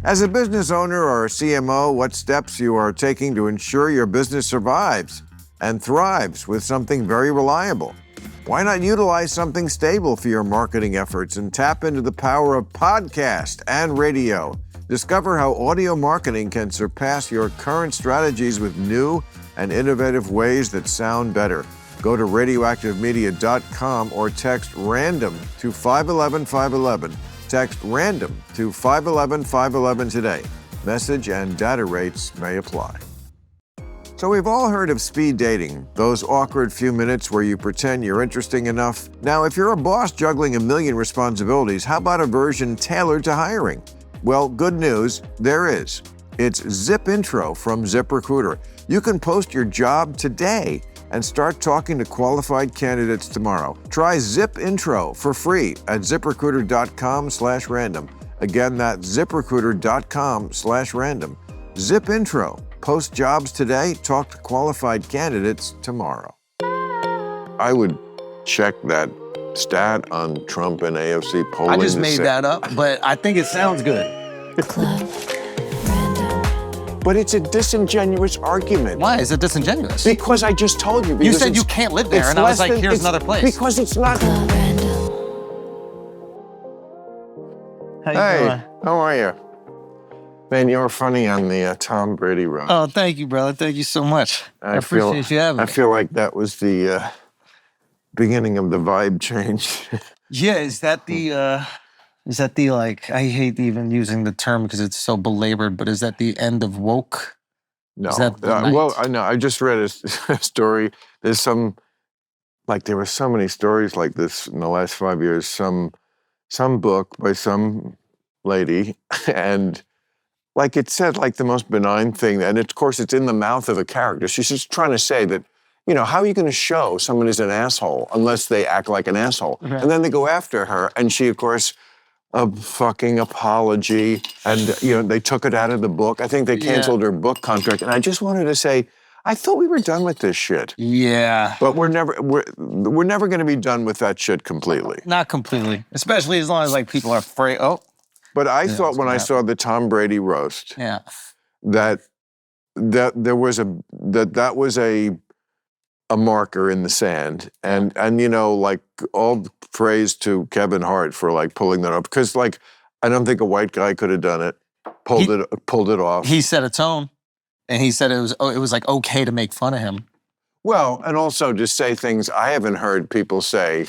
As a business owner or a CMO, what steps you are taking to ensure your business survives and thrives with something very reliable? Why not utilize something stable for your marketing efforts and tap into the power of podcast and radio? Discover how audio marketing can surpass your current strategies with new and innovative ways that sound better. Go to radioactivemedia.com or text RANDOM to 511-511. Text RANDOM to 511-511 today. Message and data rates may apply. So we've all heard of speed dating, those awkward few minutes where you pretend you're interesting enough. Now, if you're a boss juggling a million responsibilities, how about a version tailored to hiring? Well, good news, there is. It's Zip Intro from ZipRecruiter. You can post your job today and start talking to qualified candidates tomorrow. Try Zip Intro for free at ZipRecruiter.com/random. Again, that's ZipRecruiter.com/random. Zip Intro. Post jobs today, talk to qualified candidates tomorrow. I would check that stat on Trump and AFC polling. I just made that up, but I think it sounds good. But it's a disingenuous argument. Why is it disingenuous? Because I just told you. You said you can't live there, and I was like, here's another place. Because it's not. How you doing? How are you? Man, you were funny on the Tom Brady run. Oh, thank you, brother. Thank you so much. I appreciate you having me. I feel like that was the beginning of the vibe change. Yeah, is that the like, I hate even using the term because it's so belabored, but is that the end of woke? No. Is that the night? Well, I know. I just read a story. There's there were so many stories like this in the last 5 years. Some book by some lady, and like it said, like the most benign thing, and of course it's in the mouth of a character. She's just trying to say that, how are you going to show someone is an asshole unless they act like an asshole? Okay. And then they go after her, and she, of course, a fucking apology, and they took it out of the book. I think they canceled her book contract, and I just wanted to say, I thought we were done with this shit. Yeah. But we're never going to be done with that shit completely. Not completely, especially as long as like people are afraid. Oh. But I thought when I saw the Tom Brady roast, that was a marker in the sand, and like all praise to Kevin Hart for like pulling that up, because like I don't think a white guy could have done it, pulled it off. He set a tone, and he said it was like okay to make fun of him. Well, and also just say things I haven't heard people say.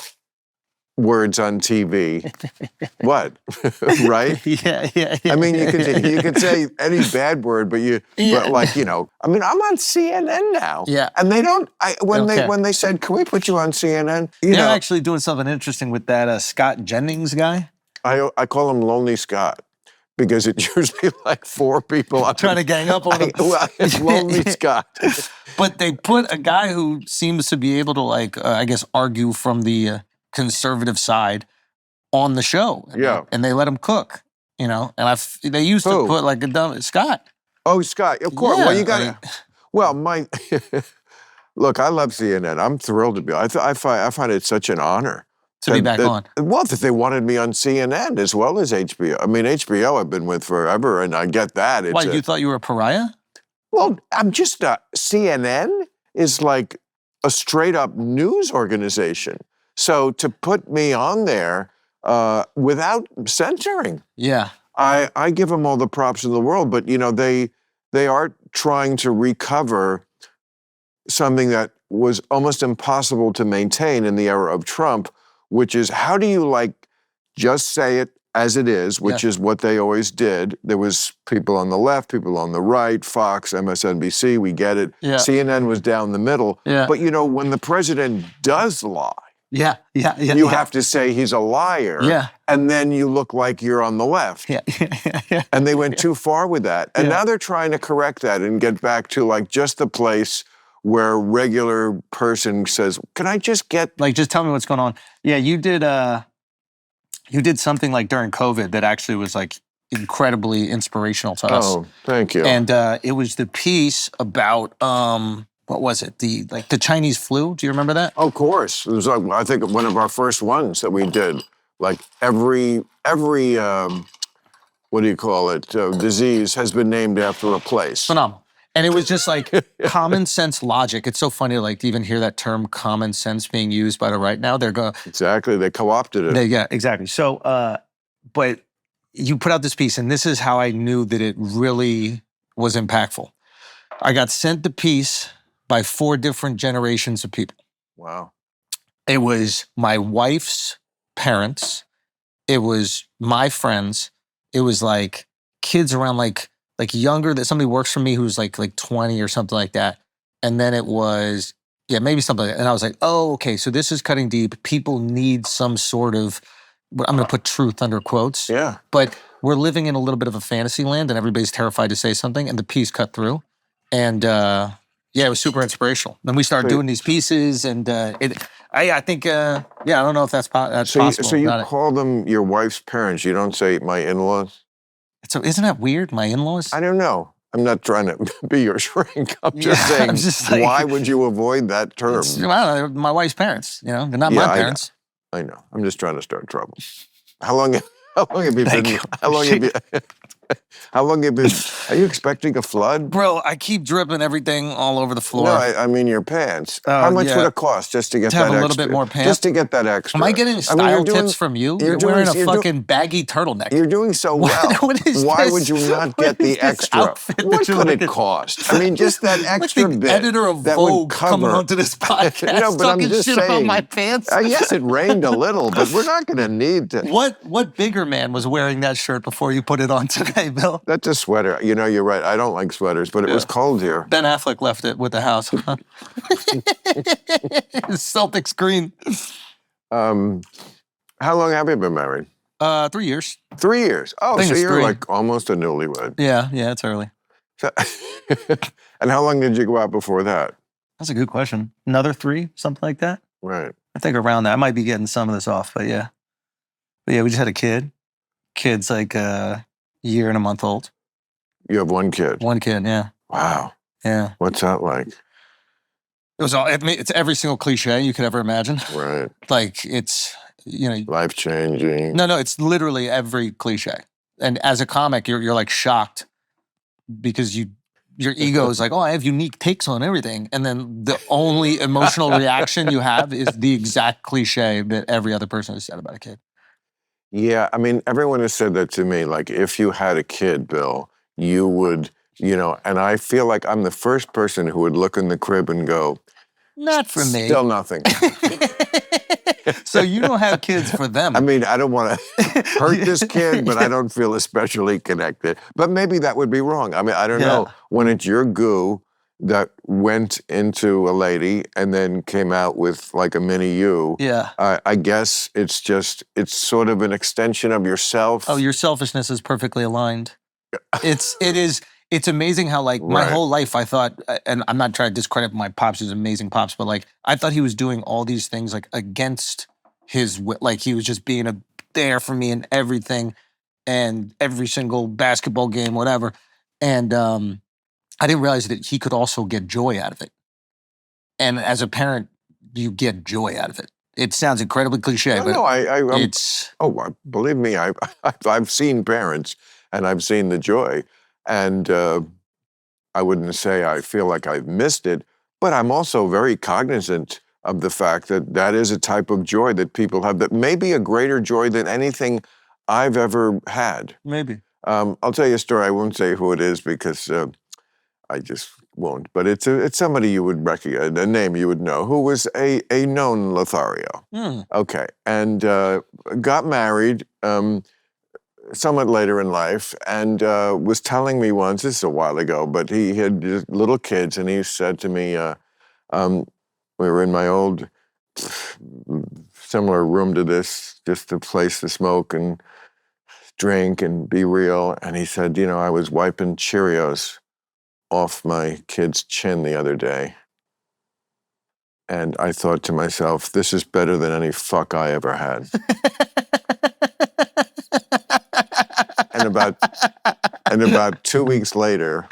Words on TV. What? Right? Yeah. I mean, you could say any bad word, but but like, I mean, I'm on CNN now. Yeah. And they don't, when they said, can we put you on CNN? They're actually doing something interesting with that Scott Jennings guy. I call him Lonely Scott, because it's usually like four people. Trying to gang up on him. Well, it's Lonely Scott. But they put a guy who seems to be able to like, I guess, argue from the conservative side on the show. And they let him cook, and they used to put like a dumb Scott. Oh, Scott, of course. Yeah, well, you got look, I love CNN. I'm thrilled to be. I find it such an honor to be back on. Well, that they wanted me on CNN as well as HBO. I mean, HBO I've been with forever, and I get that. Why, you thought you were a pariah? Well, I'm just CNN is like a straight up news organization. So to put me on there without censoring, I give them all the props in the world. But they are trying to recover something that was almost impossible to maintain in the era of Trump, which is how do you just say it as it is, which is what they always did. There was people on the left, people on the right, Fox, MSNBC, we get it. CNN was down the middle. But when the president does lie, you have to say he's a liar, and then you look like you're on the left. And they went too far with that. And now they're trying to correct that and get back to like just the place where a regular person says, can I just get... Like, just tell me what's going on. Yeah, you did something like during COVID that actually was like incredibly inspirational to us. Oh, thank you. And it was the piece about... what was it? The Chinese flu? Do you remember that? Of course. It was like, I think one of our first ones that we did. Like every what do you call it, disease has been named after a place. Phenomenal. And it was just like common sense logic. It's so funny, like, to even hear that term common sense being used by the right now. They're going Exactly. They co-opted it. Yeah, exactly. So, but you put out this piece, and this is how I knew that it really was impactful. I got sent the piece by 4 different generations of people. Wow. It was my wife's parents. It was my friends. It was like kids around like younger, that somebody works for me who's like 20 or something like that. And then it was, yeah, maybe something like that. And I was like, oh, okay, so this is cutting deep. People need some sort of, I'm going to put truth under quotes. Yeah. But we're living in a little bit of a fantasy land and everybody's terrified to say something. And the piece cut through. And yeah, it was super inspirational. Then we started doing these pieces and I think, yeah, I don't know if that's possible. So you call them your wife's parents. You don't say my in-laws? So isn't that weird, my in-laws? I don't know. I'm not trying to be your shrink. I'm just saying, why would you avoid that term? I don't know, my wife's parents, they're not my parents. I know. I'm just trying to start trouble. How long have you been? How long have you been? Are you expecting a flood? Bro, I keep dripping everything all over the floor. No, I mean your pants. How much would it cost just to get that extra? To have a little bit more pants? Just to get that extra. Am I getting style tips from you? You're wearing a fucking baggy turtleneck. You're doing so well. Why would you not get the extra? What could it cost? I mean, just that extra bit. The editor of Vogue coming onto this podcast no, but I'm just shit saying, about my pants. Yes, it rained a little, but we're not going to need to. What bigger man was wearing that shirt before you put it on today, Bill? That's a sweater. You're right. I don't like sweaters, but it was cold here. Ben Affleck left it with the house. Huh? Celtics green. How long have you been married? 3 years. 3 years. Oh, so you're 3. like almost a newlywed. Yeah, it's early. So, and how long did you go out before that? That's a good question. Another 3, something like that? Right. I think around that. I might be getting some of this off, but yeah. But yeah, we just had a kid. Kid's like a year and a month old. You have 1 kid? 1 kid, yeah. Wow. Yeah. What's that like? It's every single cliche you could ever imagine. Right. Like it's, life-changing. No, it's literally every cliche. And as a comic, you're like shocked because your ego is like, oh, I have unique takes on everything. And then the only emotional reaction you have is the exact cliche that every other person has said about a kid. Yeah, I mean, everyone has said that to me. Like, if you had a kid, Bill, you would, and I feel like I'm the first person who would look in the crib and go, not for me. Still nothing. So you don't have kids for them. I mean, I don't want to hurt this kid, but I don't feel especially connected. But maybe that would be wrong. I mean, I don't know. When it's your goo that went into a lady and then came out with like a mini you, I guess it's sort of an extension of yourself. Oh, your selfishness is perfectly aligned. It's amazing how my whole life I thought, and I'm not trying to discredit my pops, he's amazing pops, but like I thought he was doing all these things like against his, like he was just being there for me and everything and every single basketball game, whatever. And I didn't realize that he could also get joy out of it. And as a parent, you get joy out of it. It sounds incredibly cliche, but believe me, I've seen parents and I've seen the joy. And I wouldn't say I feel like I've missed it, but I'm also very cognizant of the fact that that is a type of joy that people have that may be a greater joy than anything I've ever had. Maybe. I'll tell you a story. I won't say who it is because I just won't. But it's somebody you would recognize, a name you would know, who was a known Lothario. Okay. And got married somewhat later in life, and was telling me once, this is a while ago, but he had little kids, and he said to me, we were in my old similar room to this, just a place to smoke and drink and be real, and he said, I was wiping Cheerios off my kid's chin the other day, and I thought to myself, this is better than any fuck I ever had. And about 2 weeks later,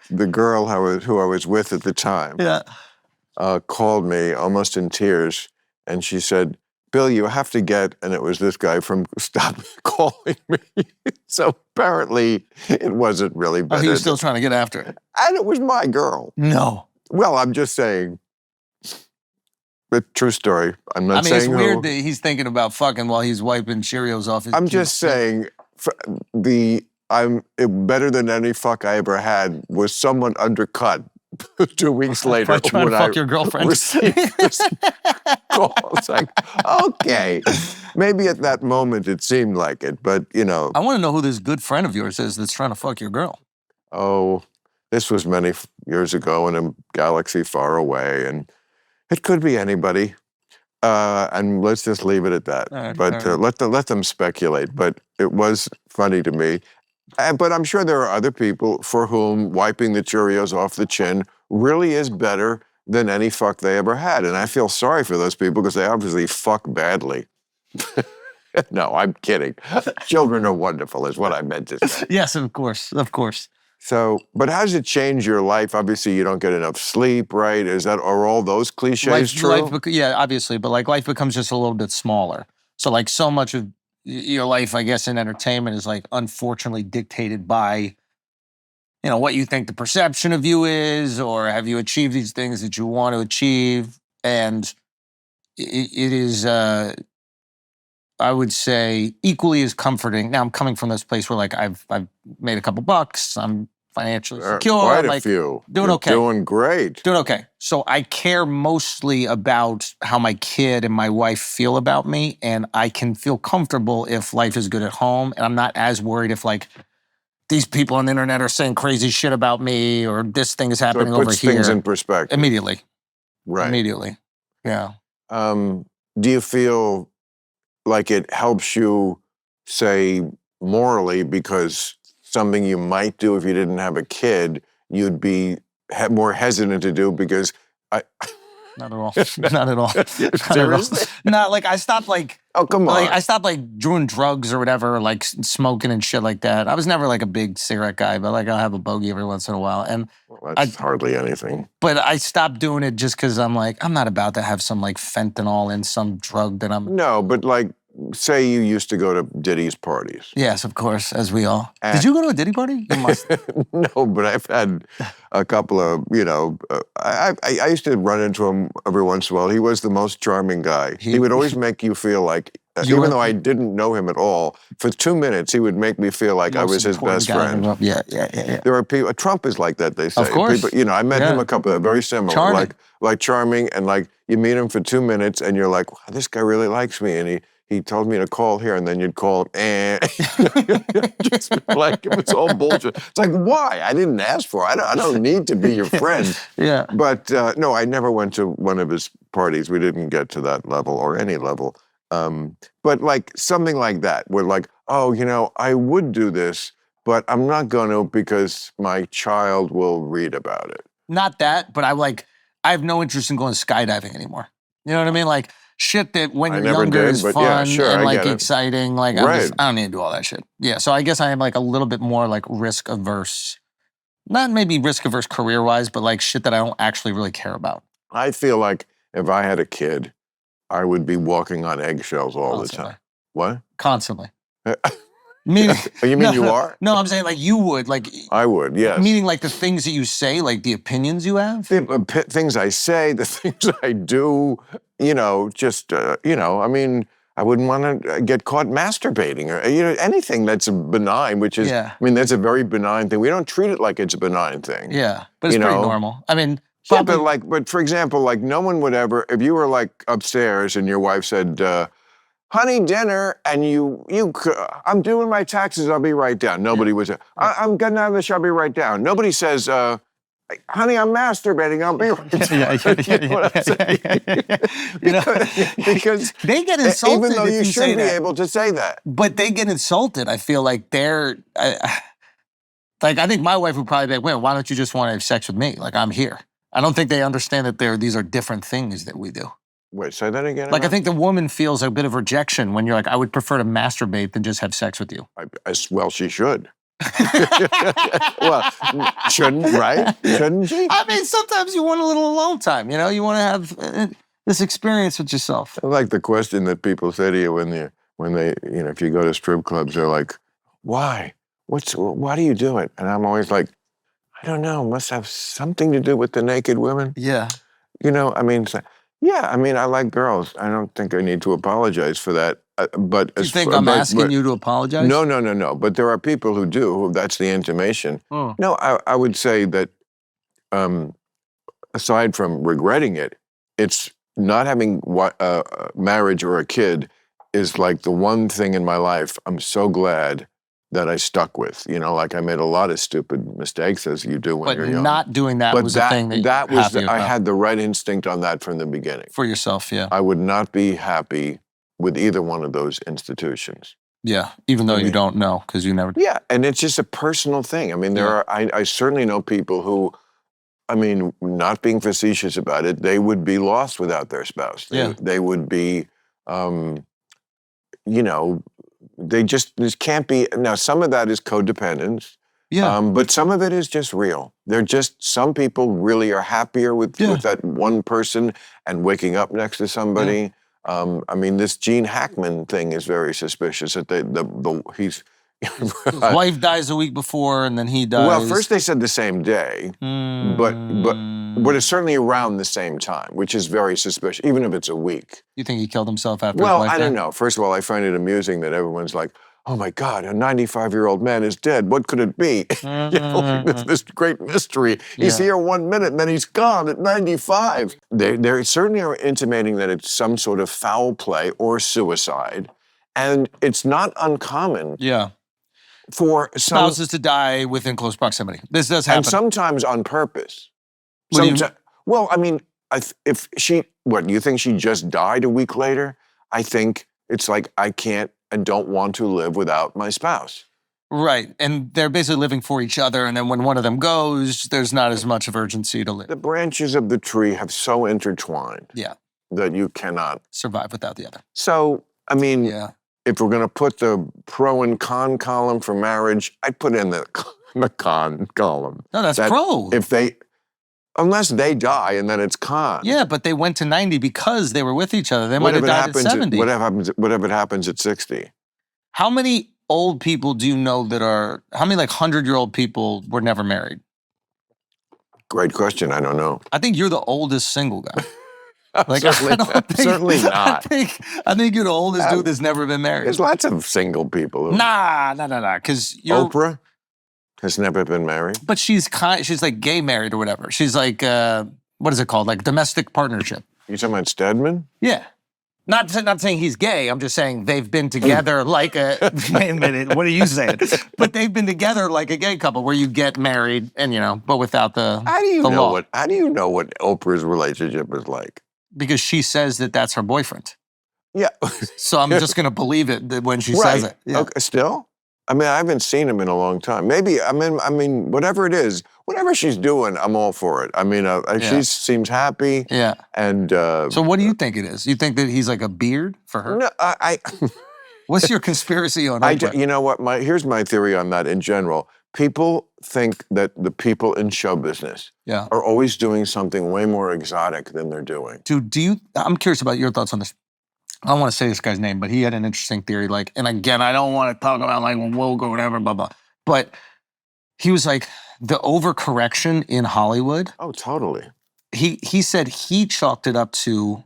the girl who I was with at the time called me almost in tears, and she said, Bill, you have to get, and it was this guy from Stop Calling Me. So apparently it wasn't really bad. Oh, he was still trying to get after it. And it was my girl. No. Well, I'm just saying. But true story. I'm not saying it's weird that he's thinking about fucking while he's wiping Cheerios off his I'm just saying better than any fuck I ever had was someone undercut 2 weeks later. Trying to fuck your girlfriend. Received this call. It's like, okay. Maybe at that moment it seemed like it, but you know. I want to know who this good friend of yours is that's trying to fuck your girl. Oh, this was many years ago in a galaxy far away, and it could be anybody. And let's just leave it at that. Right, but let them speculate. But it was funny to me. But I'm sure there are other people for whom wiping the Cheerios off the chin really is better than any fuck they ever had. And I feel sorry for those people because they obviously fuck badly. No, I'm kidding. Children are wonderful is what I meant to say. Yes, of course. Of course. So, but how does it change your life? Obviously, you don't get enough sleep, right? Are all those cliches true? Yeah, obviously, but like life becomes just a little bit smaller. So like so much of your life, I guess, in entertainment is like unfortunately dictated by, you know, what you think the perception of you is, or have you achieved these things that you want to achieve? And it is, I would say, equally as comforting. Now I'm coming from this place where like I've made a couple bucks. I'm financially secure. Quite like, a few. Doing You're okay. Doing great. Doing okay. So I care mostly about how my kid and my wife feel about me, and I can feel comfortable if life is good at home, and I'm not as worried if like these people on the internet are saying crazy shit about me or this thing is happening over here. So it puts things in perspective. Immediately. Right. Immediately. Yeah. Do you feel like it helps you, say, morally, because something you might do if you didn't have a kid, you'd be more hesitant to do because Not at all. Not at all. Seriously? No, like I stopped like. Oh, come on. Like, I stopped like doing drugs or whatever, like smoking and shit like that. I was never like a big cigarette guy, but like I'll have a bogey every once in a while. And well, that's hardly anything. But I stopped doing it just because I'm like, I'm not about to have some like fentanyl in some drug that I'm. No, but like, say you used to go to Diddy's parties. Yes, of course, as we all. Did you go to a Diddy party? You must. No, but I've had a couple of, you know, I used to run into him every once in a while. He was the most charming guy. He would always make you feel like, even though I didn't know him at all, for 2 minutes he would make me feel like I was his best friend. Yeah. There are people, Trump is like that, they say. Of course. People, you know, I met him a couple of very similar. Charming. Like charming, and like you meet him for 2 minutes and you're like, wow, this guy really likes me. And he told me to call here, and then you'd call him, and just like it was all bullshit. It's like, why? I didn't ask for it. I don't need to be your friend. Yeah. But no, I never went to one of his parties. We didn't get to that level or any level. But like something like that, where like, oh, you know, I would do this, but I'm not going to because my child will read about it. Not that, but I have no interest in going skydiving anymore. You know what I mean? Like shit that when you're younger is fun and like exciting. Like I don't need to do all that shit. Yeah, so I guess I am like a little bit more like risk averse. Not maybe risk averse career wise, but like shit that I don't actually really care about. I feel like if I had a kid, I would be walking on eggshells all the time. What? Constantly. Meaning, you mean you are? No, I'm saying like you would. Like I would, yes. Meaning like the things that you say, like the opinions you have? The things I say, the things I do, you know, just, you know, I mean, I wouldn't want to get caught masturbating or, you know, anything that's benign, which is, I mean, that's a very benign thing. We don't treat it like it's a benign thing. Yeah, but it's pretty normal. I mean, yeah, but for example, like no one would ever, if you were like upstairs and your wife said, honey, dinner, and I'm doing my taxes, I'll be right down. Nobody would say, I'm getting out of the show, I'll be right down. Nobody says, honey, I'm masturbating, I'll be right down. Because they get insulted even though if you should be able to say that. But they get insulted. I feel like they're, like I think my wife would probably be like, wait, why don't you just want to have sex with me? Like I'm here. I don't think they understand that these are different things that we do. Wait, say that again? Like, I think the woman feels a bit of rejection when you're like, I would prefer to masturbate than just have sex with you. Well, she should. Well, shouldn't, right? Shouldn't she? I mean, sometimes you want a little alone time, you know? You want to have, this experience with yourself. I like the question that people say to you when they, if you go to strip clubs, they're like, why? Why do you do it? And I'm always like, I don't know, must have something to do with the naked women. Yeah. I like girls. I don't think I need to apologize for that. But you think I'm asking you to apologize? No. But there are people who do, who that's the intimation. Oh. No, I would say that aside from regretting it, it's not having marriage or a kid is like the one thing in my life I'm so glad that I stuck with. Like I made a lot of stupid mistakes, as you do when you're young. But not doing that was the thing that was I had the right instinct on that from the beginning. For yourself, yeah. I would not be happy with either one of those institutions. Yeah, even though you don't know, because you never... Yeah, and it's just a personal thing. I mean, I certainly know people who, not being facetious about it, they would be lost without their spouse. They would be, they just can't be. Now, some of that is codependence. Yeah. But some of it is just real. Some people really are happier with that one person and waking up next to somebody. Yeah. This Gene Hackman thing is very suspicious. That his wife dies a week before, and then he dies. Well, first they said the same day, but it's certainly around the same time, which is very suspicious, even if it's a week. You think he killed himself after? Well, I don't know. First of all, I find it amusing that everyone's like, "Oh my God, a 95-year-old man is dead. What could it be?" This great mystery. He's here 1 minute, and then he's gone at 95. They certainly are intimating that it's some sort of foul play or suicide, and it's not uncommon. Yeah. For spouses to die within close proximity. This does happen. And sometimes on purpose. Well, if you think she just died a week later? I think it's like, I can't and don't want to live without my spouse. Right, and they're basically living for each other, and then when one of them goes, there's not as much of urgency to live. The branches of the tree have so intertwined that you cannot survive without the other. So, if we're going to put the pro and con column for marriage, I'd put in the con column. No, that's pro. Unless they die, and then it's con. Yeah, but they went to 90 because they were with each other. They might have died at 70. Whatever happens at 60? How many old people do you know how many 100-year-old people were never married? Great question. I don't know. I think you're the oldest single guy. Certainly not. I think you're the oldest dude that's never been married. There's lots of single people. Nah. Because Oprah has never been married. But she's like gay married or whatever. She's like, what is it called? Like domestic partnership. You talking about Stedman? Yeah. Not saying he's gay. I'm just saying they've been together like a... Wait a minute. What are you saying? But they've been together like a gay couple where you get married and, but without the How do you know what Oprah's relationship is like? Because she says that that's her boyfriend. Yeah. So I'm just going to believe it when she says it. Yeah. Okay, still? I haven't seen him in a long time. Maybe, whatever it is, whatever she's doing, I'm all for it. She seems happy. Yeah. And so what do you think it is? You think that he's like a beard for her? No, What's your conspiracy on Oprah? You know what? Here's my theory on that in general. People think that the people in show business are always doing something way more exotic than they're doing. Dude, I'm curious about your thoughts on this. I don't want to say this guy's name, but he had an interesting theory. And again, I don't want to talk about woke or whatever, blah, blah. But he was like, the overcorrection in Hollywood. Oh, totally. He said he chalked it up to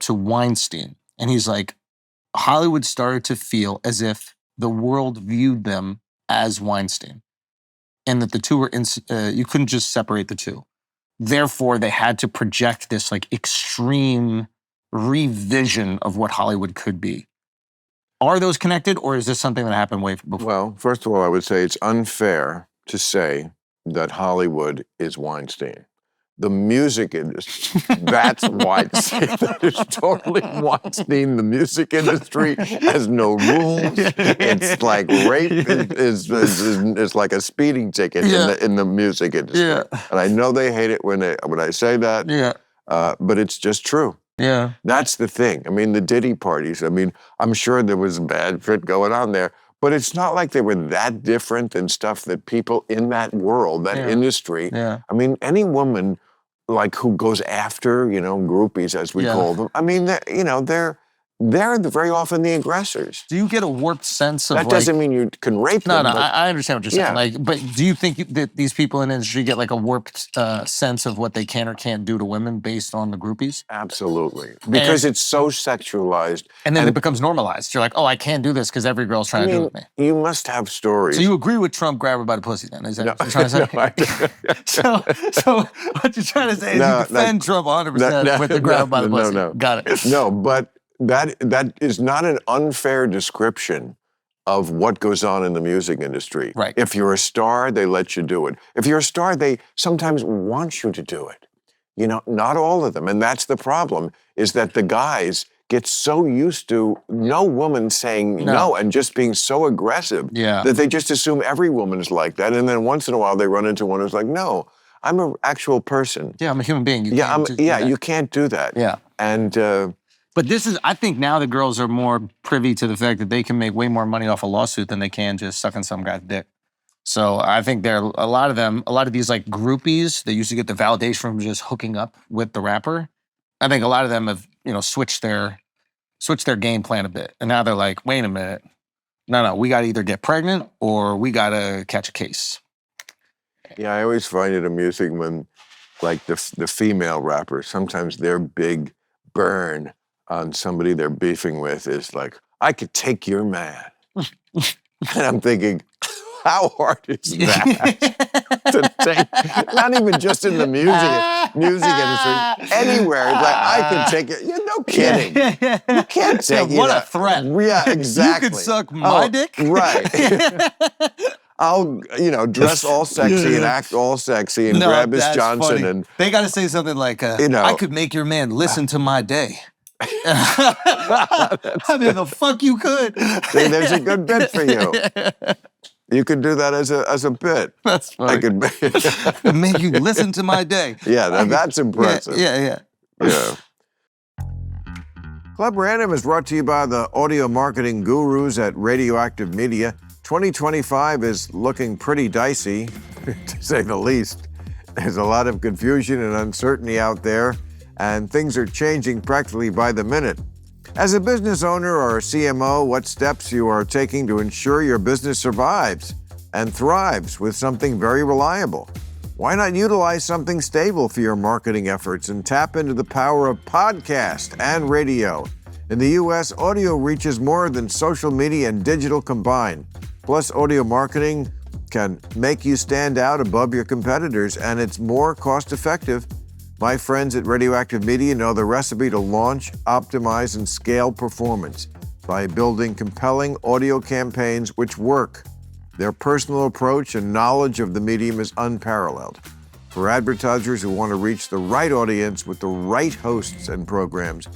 Weinstein. And he's like, Hollywood started to feel as if the world viewed them as Weinstein, and that the two were you couldn't just separate the two. Therefore, they had to project this extreme revision of what Hollywood could be. Are those connected, or is this something that happened way before? Well, first of all, I would say it's unfair to say that Hollywood is Weinstein. The music industry, that's Weinstein. That is totally Weinstein. The music industry has no rules. It's like rape is like a speeding ticket in the music industry. Yeah. And I know they hate it when I say that. Yeah. But it's just true. Yeah. That's the thing. The Diddy parties, I'm sure there was bad shit going on there, but it's not like they were that different than stuff that people in that world, that industry, any woman like who goes after, groupies as we call them. I mean, they're very often the aggressors. Do you get a warped sense of that doesn't mean you can rape them? No, I understand what you're saying. But do you think that these people in the industry get like a warped sense of what they can or can't do to women based on the groupies? Absolutely, because it's so sexualized, and then it becomes normalized. You're like, oh, I can't do this because every girl's trying to do it with me. You must have stories. So you agree with Trump grab her by the pussy? Then is that what you're trying to say? So what you're trying to say is you defend Trump 100% with the grab by the pussy. No. Got it. No, but that is not an unfair description of what goes on in the music industry. Right. If you're a star, they let you do it. If you're a star, they sometimes want you to do it. Not all of them. And that's the problem, is that the guys get so used to no woman saying no and just being so aggressive that they just assume every woman is like that. And then once in a while they run into one who's like, no, I'm an actual person. Yeah, I'm a human being. You can't do that. Yeah. And but I think now the girls are more privy to the fact that they can make way more money off a lawsuit than they can just sucking some guy's dick. So I think a lot of these like groupies that used to get the validation from just hooking up with the rapper. I think a lot of them have, switched their game plan a bit. And now they're like, wait a minute. No, we got to either get pregnant or we got to catch a case. Yeah, I always find it amusing when like the female rappers, sometimes their big burn on somebody they're beefing with is like, I could take your man. And I'm thinking, how hard is that to take? Not even just in the music industry, anywhere. It's like, I could take it. You're no kidding. You can't take it. What a threat. Yeah, exactly. You could suck my dick? Right. I'll, dress all sexy and act all sexy and grab his Johnson. Funny. And they got to say something like, I could make your man listen to my day. I mean, the fuck you could. See, there's a good bit for you. You could do that as a bit. That's funny. I could make you listen to my day. Yeah, that's impressive. Yeah. Club Random is brought to you by the audio marketing gurus at Radioactive Media. 2025 is looking pretty dicey, to say the least. There's a lot of confusion and uncertainty out there, and things are changing practically by the minute. As a business owner or a CMO, what steps you are taking to ensure your business survives and thrives with something very reliable? Why not utilize something stable for your marketing efforts and tap into the power of podcast and radio? In the U.S., audio reaches more than social media and digital combined. Plus, audio marketing can make you stand out above your competitors, and it's more cost-effective. My friends at Radioactive Media know the recipe to launch, optimize, and scale performance by building compelling audio campaigns which work. Their personal approach and knowledge of the medium is unparalleled. For advertisers who want to reach the right audience with the right hosts and programs,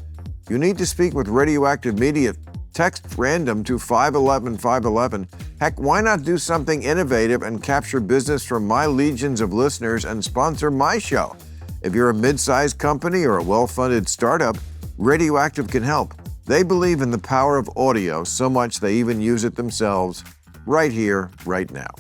you need to speak with Radioactive Media. Text random to 511-511. Heck, why not do something innovative and capture business from my legions of listeners and sponsor my show? If you're a mid-sized company or a well-funded startup, Radioactive can help. They believe in the power of audio so much they even use it themselves, right here, right now.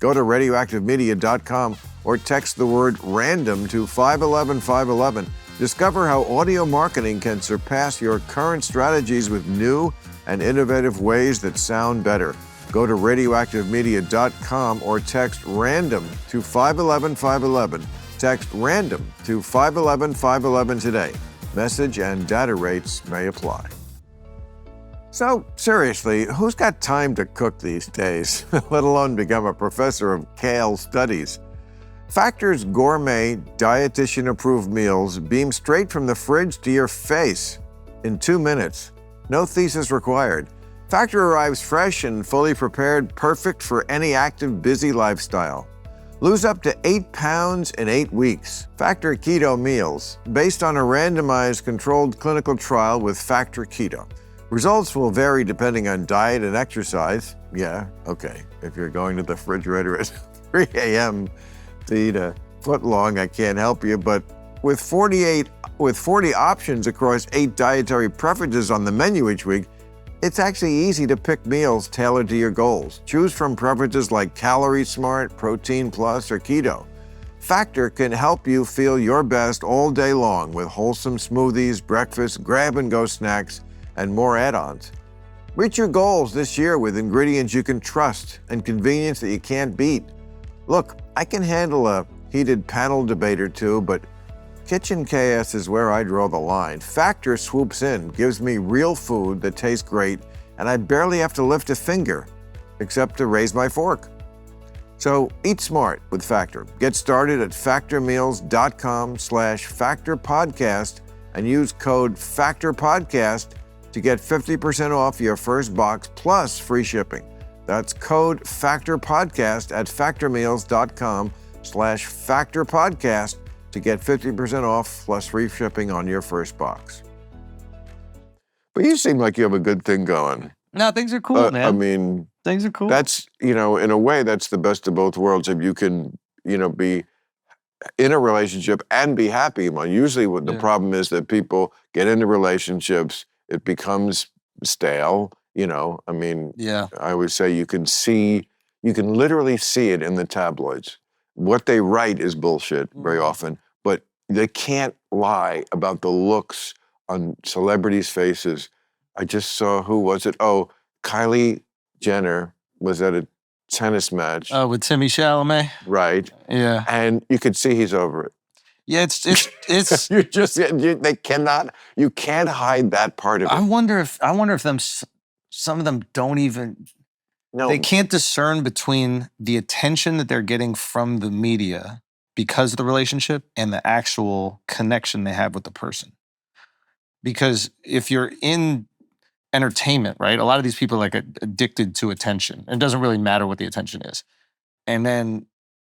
Go to radioactivemedia.com or text the word random to 511-511. Discover how audio marketing can surpass your current strategies with new and innovative ways that sound better. Go to radioactivemedia.com or text random to 511-511. Text random to 511-511 today. Message and data rates may apply. So, seriously, who's got time to cook these days, let alone become a professor of kale studies? Factor's gourmet, dietitian-approved meals beam straight from the fridge to your face in 2 minutes. No thesis required. Factor arrives fresh and fully prepared, perfect for any active, busy lifestyle. Lose up to 8 pounds in 8 weeks. Factor Keto Meals, based on a randomized controlled clinical trial with Factor Keto. Results will vary depending on diet and exercise. Yeah, okay. If you're going to the refrigerator at 3 a.m. to eat a foot long, I can't help you, but with 40 options across 8 dietary preferences on the menu each week, it's actually easy to pick meals tailored to your goals. Choose from preferences like Calorie Smart, Protein Plus, or Keto. Factor can help you feel your best all day long with wholesome smoothies, breakfast, grab-and-go snacks, and more add-ons. Reach your goals this year with ingredients you can trust and convenience that you can't beat. Look, I can handle a heated panel debate or two, but kitchen chaos is where I draw the line. Factor swoops in, gives me real food that tastes great, and I barely have to lift a finger, except to raise my fork. So eat smart with Factor. Get started at factormeals.com/factorpodcast and use code FACTORPODCAST to get 50% off your first box plus free shipping. That's code FACTORPODCAST at factormeals.com/factorpodcast to get 50% off plus free shipping on your first box. But you seem like you have a good thing going. No, things are cool, man. I mean, things are cool. That's, in a way, that's the best of both worlds. If you can, be in a relationship and be happy. Usually what the problem is that people get into relationships, it becomes stale, I always say you can literally see it in the tabloids. What they write is bullshit very often, but they can't lie about the looks on celebrities' faces. I just saw, who was it? Oh, Kylie Jenner was at a tennis match. Oh, with Timmy Chalamet? Right. Yeah. And you could see he's over it. Yeah, it's you can't hide that part of it. I wonder if some of them don't even, they can't discern between the attention that they're getting from the media because of the relationship and the actual connection they have with the person. Because if you're in entertainment, right? A lot of these people are like addicted to attention. It doesn't really matter what the attention is. And then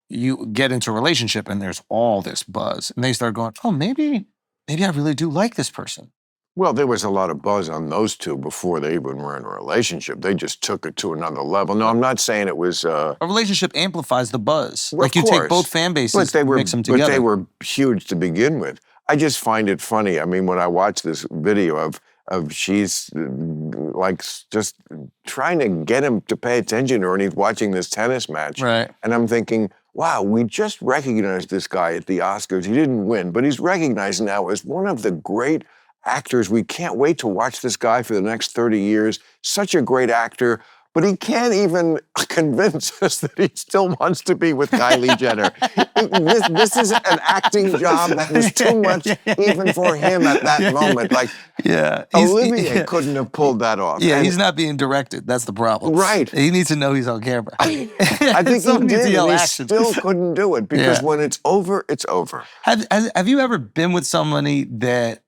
you get into a relationship and there's all this buzz. And they start going, oh, maybe I really do like this person. Well, there was a lot of buzz on those two before they even were in a relationship. They just took it to another level. No, I'm not saying it was... A relationship amplifies the buzz. Well, like you take both fan bases and mix them together. But they were huge to begin with. I just find it funny. I mean, when I watch this video of she's like just trying to get him to pay attention to her and he's watching this tennis match. Right. And I'm thinking, wow, we just recognized this guy at the Oscars. He didn't win, but he's recognized now as one of the great actors. We can't wait to watch this guy for the next 30 years. Such a great actor. But he can't even convince us that he still wants to be with Kylie Jenner. This is an acting job that was too much even for him at that moment. Like, Olivier couldn't have pulled that off. Yeah, he's not being directed. That's the problem. Right. He needs to know he's on camera. I think he did, and he still couldn't do it because when it's over, it's over. Have you ever been with somebody that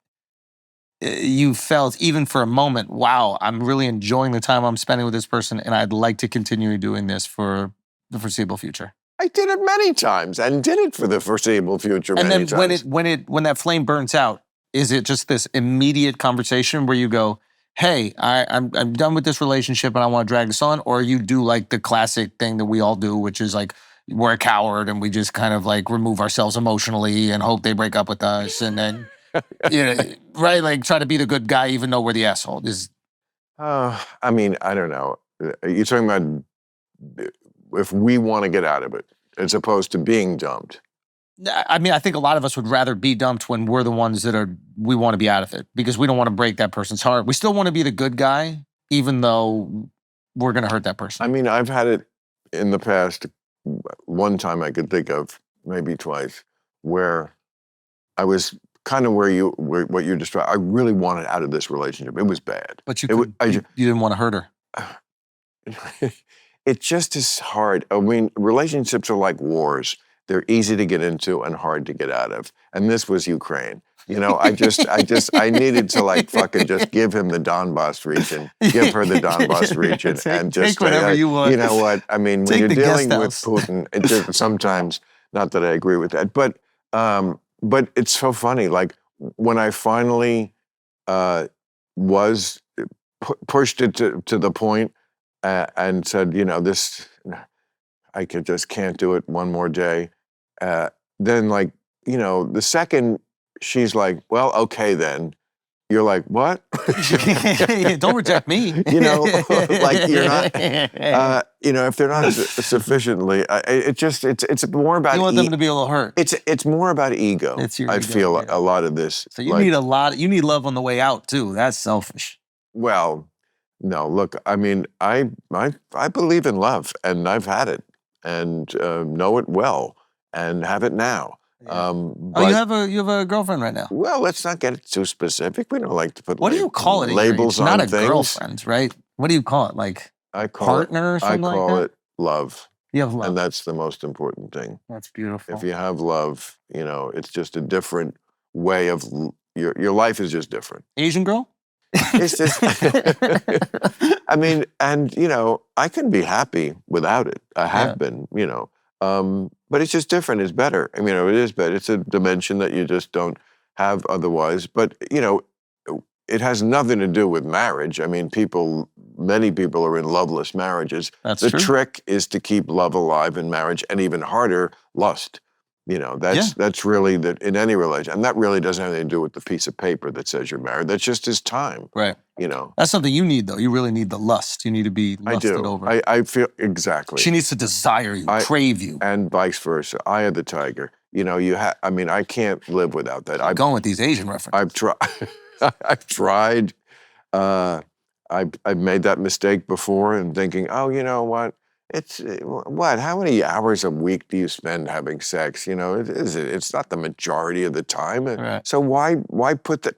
you felt, even for a moment, wow, I'm really enjoying the time I'm spending with this person and I'd like to continue doing this for the foreseeable future? I did it many times and did it for the foreseeable future many times. And then when that flame burns out, is it just this immediate conversation where you go, hey, I'm done with this relationship and I want to drag this on? Or you do like the classic thing that we all do, which is like, we're a coward and we just kind of like remove ourselves emotionally and hope they break up with us and then... right? Like try to be the good guy even though we're the asshole. I mean, I don't know. You're talking about if we want to get out of it as opposed to being dumped. I mean, I think a lot of us would rather be dumped when we're the ones we want to be out of it because we don't want to break that person's heart. We still want to be the good guy even though we're going to hurt that person. I mean, I've had it in the past, one time I could think of, maybe twice, where I was kind of what you described. I really wanted out of this relationship. It was bad. But you didn't want to hurt her. It just is hard. I mean, relationships are like wars. They're easy to get into and hard to get out of. And this was Ukraine. I needed to like fucking just give him the Donbass region, give her the Donbass region, and just take whatever you want. You know what? I mean, when you're dealing with Putin, it just, sometimes, not that I agree with that, but it's so funny. Like when I finally was pushed it to the point and said, this, I just can't do it one more day. Then like, the second she's like, well, okay then, you're like, what? Don't reject me. Like you're not, if they're not sufficiently, it's more about. You want them to be a little hurt. It's more about ego. It's your I ego, feel a lot of this. So you need you need love on the way out too. That's selfish. Well, no, look, I mean, I believe in love, and I've had it, and know it well, and have it now. Yeah. You have a girlfriend right now. Well, let's not get too specific. We don't like to put. What do you call it? Labels on not a things. Girlfriend, right? What do you call it? Like partner or something like that? I call it love. You have love, and that's the most important thing. That's beautiful. If you have love, it's just a different way of your life is just different. Asian girl. It's just. I mean, and I can be happy without it. I have been, but it's just different. It's better. I mean, it is better. It's a dimension that you just don't have otherwise. But, it has nothing to do with marriage. I mean, many people are in loveless marriages. That's the true. trick is to keep love alive in marriage, and even harder, lust. That's really in any relation. And that really doesn't have anything to do with the piece of paper that says you're married. That's just his time. Right. That's something you need, though. You really need the lust. You need to be lusted over. I feel exactly. She needs to desire you, crave you. And vice versa. Eye of the tiger. I can't live without that. I'm going with these Asian references. I've tried. I've tried. I've made that mistake before and thinking, oh, you know what? How many hours a week do you spend having sex? It's not the majority of the time. Right. So why put that?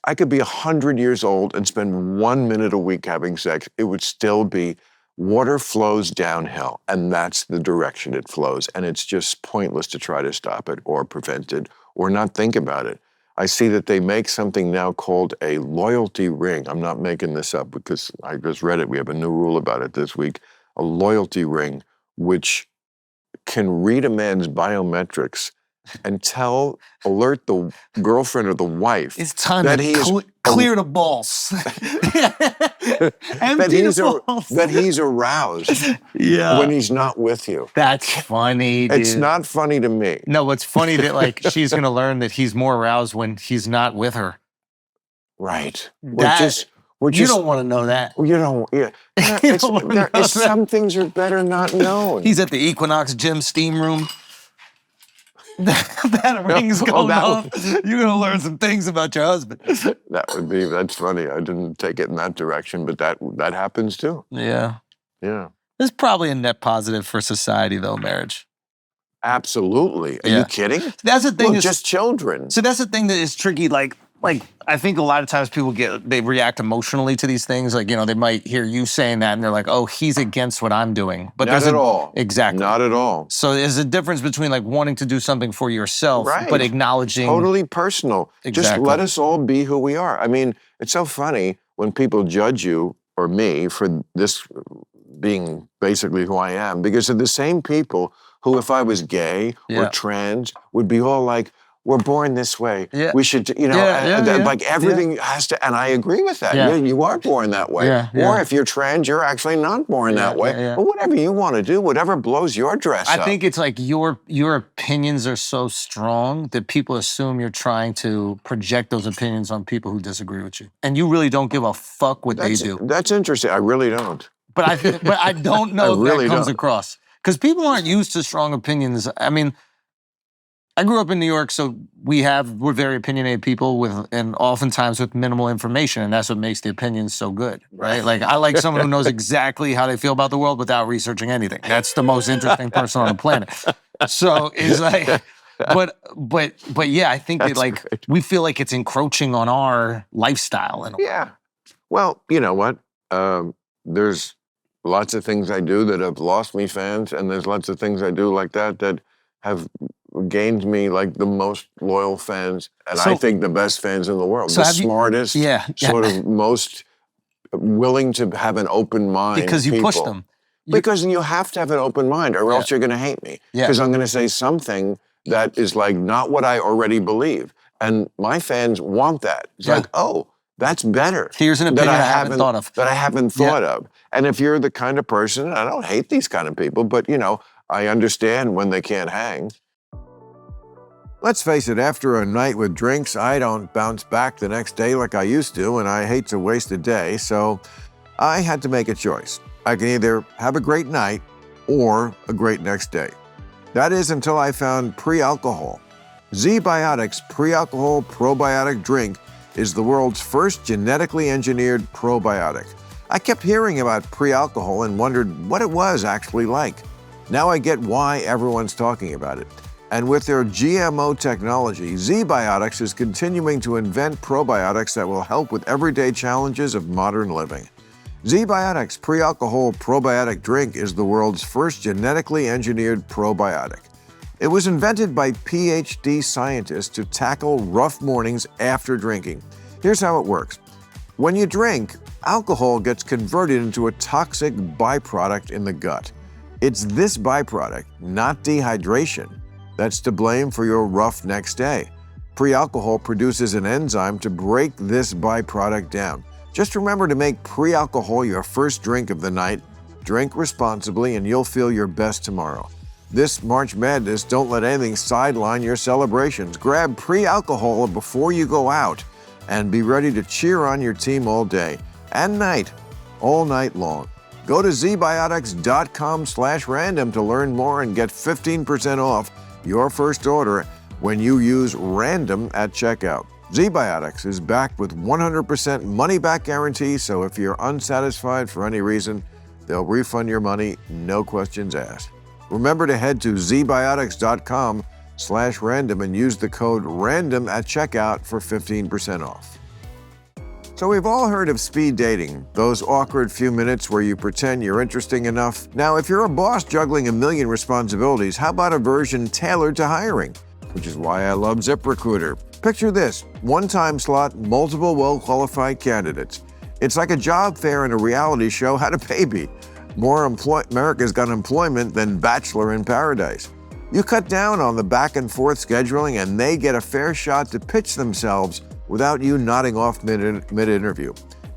I could be 100 years old and spend 1 minute a week having sex. It would still be water flows downhill, and that's the direction it flows. And it's just pointless to try to stop it or prevent it or not think about it. I see that they make something now called a loyalty ring. I'm not making this up because I just read it. We have a new rule about it this week. A loyalty ring, which can read a man's biometrics and alert the girlfriend or the wife. It's time to clear the balls. that he's aroused when he's not with you. That's funny, dude. It's not funny to me. No, it's funny that she's going to learn that he's more aroused when he's not with her. Right. You don't want to know that. You don't. Yeah. Some things are better not known. He's at the Equinox Gym steam room. that ring's going off. You're going to learn some things about your husband. That's funny. I didn't take it in that direction, but that happens too. Yeah. Yeah. It's probably a net positive for society, though, marriage. Absolutely. Are you kidding? That's the thing. Just children. So that's the thing that is tricky. Like I think a lot of times people they react emotionally to these things. Like, they might hear you saying that and they're like, oh, he's against what I'm doing. But not at all. Exactly. Not at all. So there's a difference between wanting to do something for yourself, but acknowledging. Totally personal. Exactly. Just let us all be who we are. I mean, it's so funny when people judge you or me for this being basically who I am, because they're the same people who, if I was gay or trans, would be all like, we're born this way. Yeah. We should, like everything has to, and I agree with that. Yeah. You are born that way. Yeah. Or if you're trans, you're actually not born that way. Yeah. But whatever you want to do, whatever blows your dress up. I think it's like your opinions are so strong that people assume you're trying to project those opinions on people who disagree with you. And you really don't give a fuck what they do. That's interesting. I really don't. But I don't know if that comes across. Because people aren't used to strong opinions. I mean, I grew up in New York, so we're very opinionated people and oftentimes with minimal information, and that's what makes the opinions so good, right? Like, I like someone who knows exactly how they feel about the world without researching anything. That's the most interesting person on the planet. So it's like, but yeah, I think that we feel like it's encroaching on our lifestyle. Yeah. Well, you know what? There's lots of things I do that have lost me fans, and there's lots of things I do like that have gained me the most loyal fans, and I think the best fans in the world, the smartest, sort of most willing to have an open mind. Because you push them. Because you have to have an open mind, or else you're going to hate me. Because I'm going to say something that is not what I already believe, and my fans want that. It's like, oh, that's better. Here's an opinion I haven't thought of. That I haven't thought of. And if you're the kind of person, I don't hate these kind of people, but I understand when they can't hang. Let's face it, after a night with drinks, I don't bounce back the next day like I used to, and I hate to waste a day, so I had to make a choice. I can either have a great night or a great next day. That is until I found pre-alcohol. Z-Biotics Pre-Alcohol Probiotic Drink is the world's first genetically engineered probiotic. I kept hearing about pre-alcohol and wondered what it was actually like. Now I get why everyone's talking about it. And with their GMO technology, Z-Biotics is continuing to invent probiotics that will help with everyday challenges of modern living. Z-Biotics Pre-Alcohol Probiotic Drink is the world's first genetically engineered probiotic. It was invented by PhD scientists to tackle rough mornings after drinking. Here's how it works. When you drink, alcohol gets converted into a toxic byproduct in the gut. It's this byproduct, not dehydration, that's to blame for your rough next day. Pre-alcohol produces an enzyme to break this byproduct down. Just remember to make pre-alcohol your first drink of the night. Drink responsibly and you'll feel your best tomorrow. This March Madness, don't let anything sideline your celebrations. Grab pre-alcohol before you go out and be ready to cheer on your team all day and night, all night long. Go to zbiotics.com/random to learn more and get 15% off your first order when you use random at checkout. Z-Biotics is backed with 100% money-back guarantee, so if you're unsatisfied for any reason, they'll refund your money, no questions asked. Remember to head to zbiotics.com/random and use the code RANDOM at checkout for 15% off. So we've all heard of speed dating, those awkward few minutes where you pretend you're interesting enough. Now, if you're a boss juggling a million responsibilities, how about a version tailored to hiring? Which is why I love ZipRecruiter. Picture this, one-time slot, multiple well-qualified candidates. It's like a job fair and a reality show had a baby. America's got employment than Bachelor in Paradise. You cut down on the back and forth scheduling and they get a fair shot to pitch themselves without you nodding off mid-interview.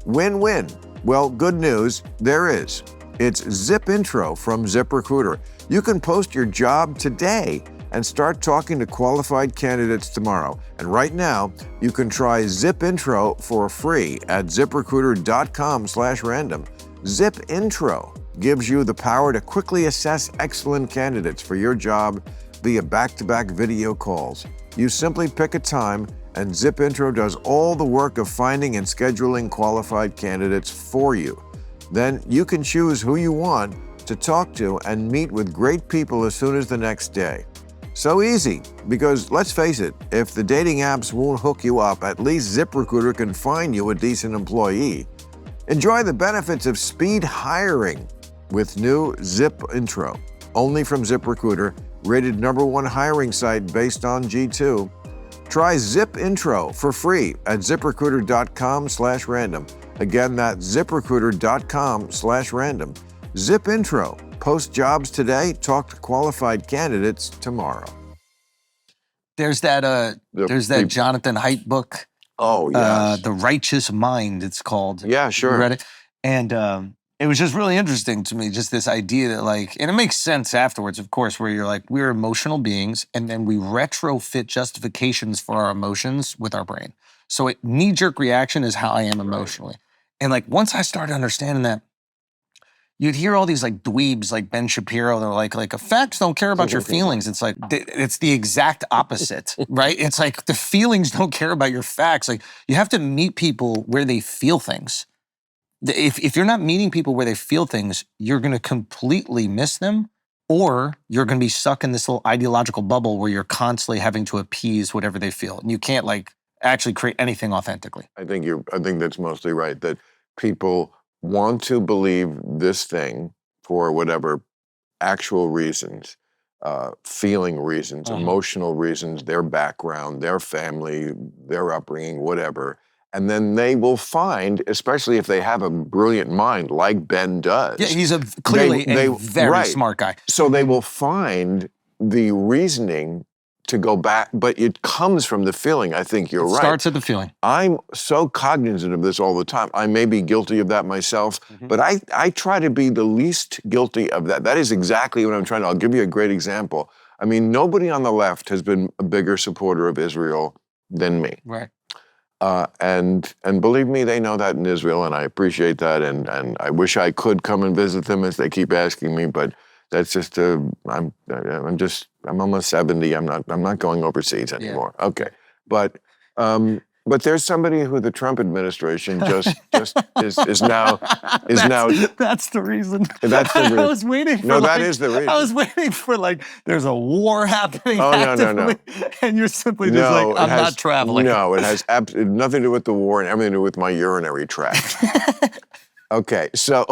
Win-win. Well, good news, there is. It's Zip Intro from ZipRecruiter. You can post your job today and start talking to qualified candidates tomorrow. And right now, you can try Zip Intro for free at ziprecruiter.com/random. Zip Intro gives you the power to quickly assess excellent candidates for your job via back-to-back video calls. You simply pick a time and Zip Intro does all the work of finding and scheduling qualified candidates for you. Then you can choose who you want to talk to and meet with great people as soon as the next day. So easy, because let's face it, if the dating apps won't hook you up, at least ZipRecruiter can find you a decent employee. Enjoy the benefits of speed hiring with new Zip Intro, only from ZipRecruiter, rated #1 hiring site based on G2. Try Zip Intro for free at ziprecruiter.com/random. Again, that's ziprecruiter.com/random. Zip Intro. Post jobs today, talk to qualified candidates tomorrow. There's that Jonathan Haidt book. Oh, yes. The Righteous Mind, it's called. Yeah, sure. You read it? And it was just really interesting to me, just this idea that and it makes sense afterwards, of course, where you're like, we're emotional beings, and then we retrofit justifications for our emotions with our brain. So knee-jerk reaction is how I am emotionally. And once I started understanding that, you'd hear all these dweebs like Ben Shapiro, they're like facts don't care about your feelings. It's it's the exact opposite, right? It's the feelings don't care about your facts. You have to meet people where they feel things. If you're not meeting people where they feel things, you're going to completely miss them, or you're going to be stuck in this little ideological bubble where you're constantly having to appease whatever they feel. And you can't actually create anything authentically. I think that's mostly right, that people want to believe this thing for whatever actual reasons, feeling reasons, emotional reasons, their background, their family, their upbringing, whatever. And then they will find, especially if they have a brilliant mind like Ben does. Yeah, he's clearly a very smart guy. So they will find the reasoning to go back, but it comes from the feeling. I think you're right. It starts at the feeling. I'm so cognizant of this all the time. I may be guilty of that myself, but I try to be the least guilty of that. That is exactly what I'm trying to. I'll give you a great example. I mean, nobody on the left has been a bigger supporter of Israel than me. Right. And believe me, they know that in Israel, and I appreciate that. And I wish I could come and visit them as they keep asking me, but that's just I'm almost 70. I'm not going overseas anymore. Yeah. Okay, but there's somebody who the Trump administration just is now. That's the reason. That's the reason. I was waiting for. No, that is the reason. I was waiting for there's a war happening. Oh no. And you're simply just I'm not traveling. No, it has nothing to do with the war and everything to do with my urinary tract. Okay, so.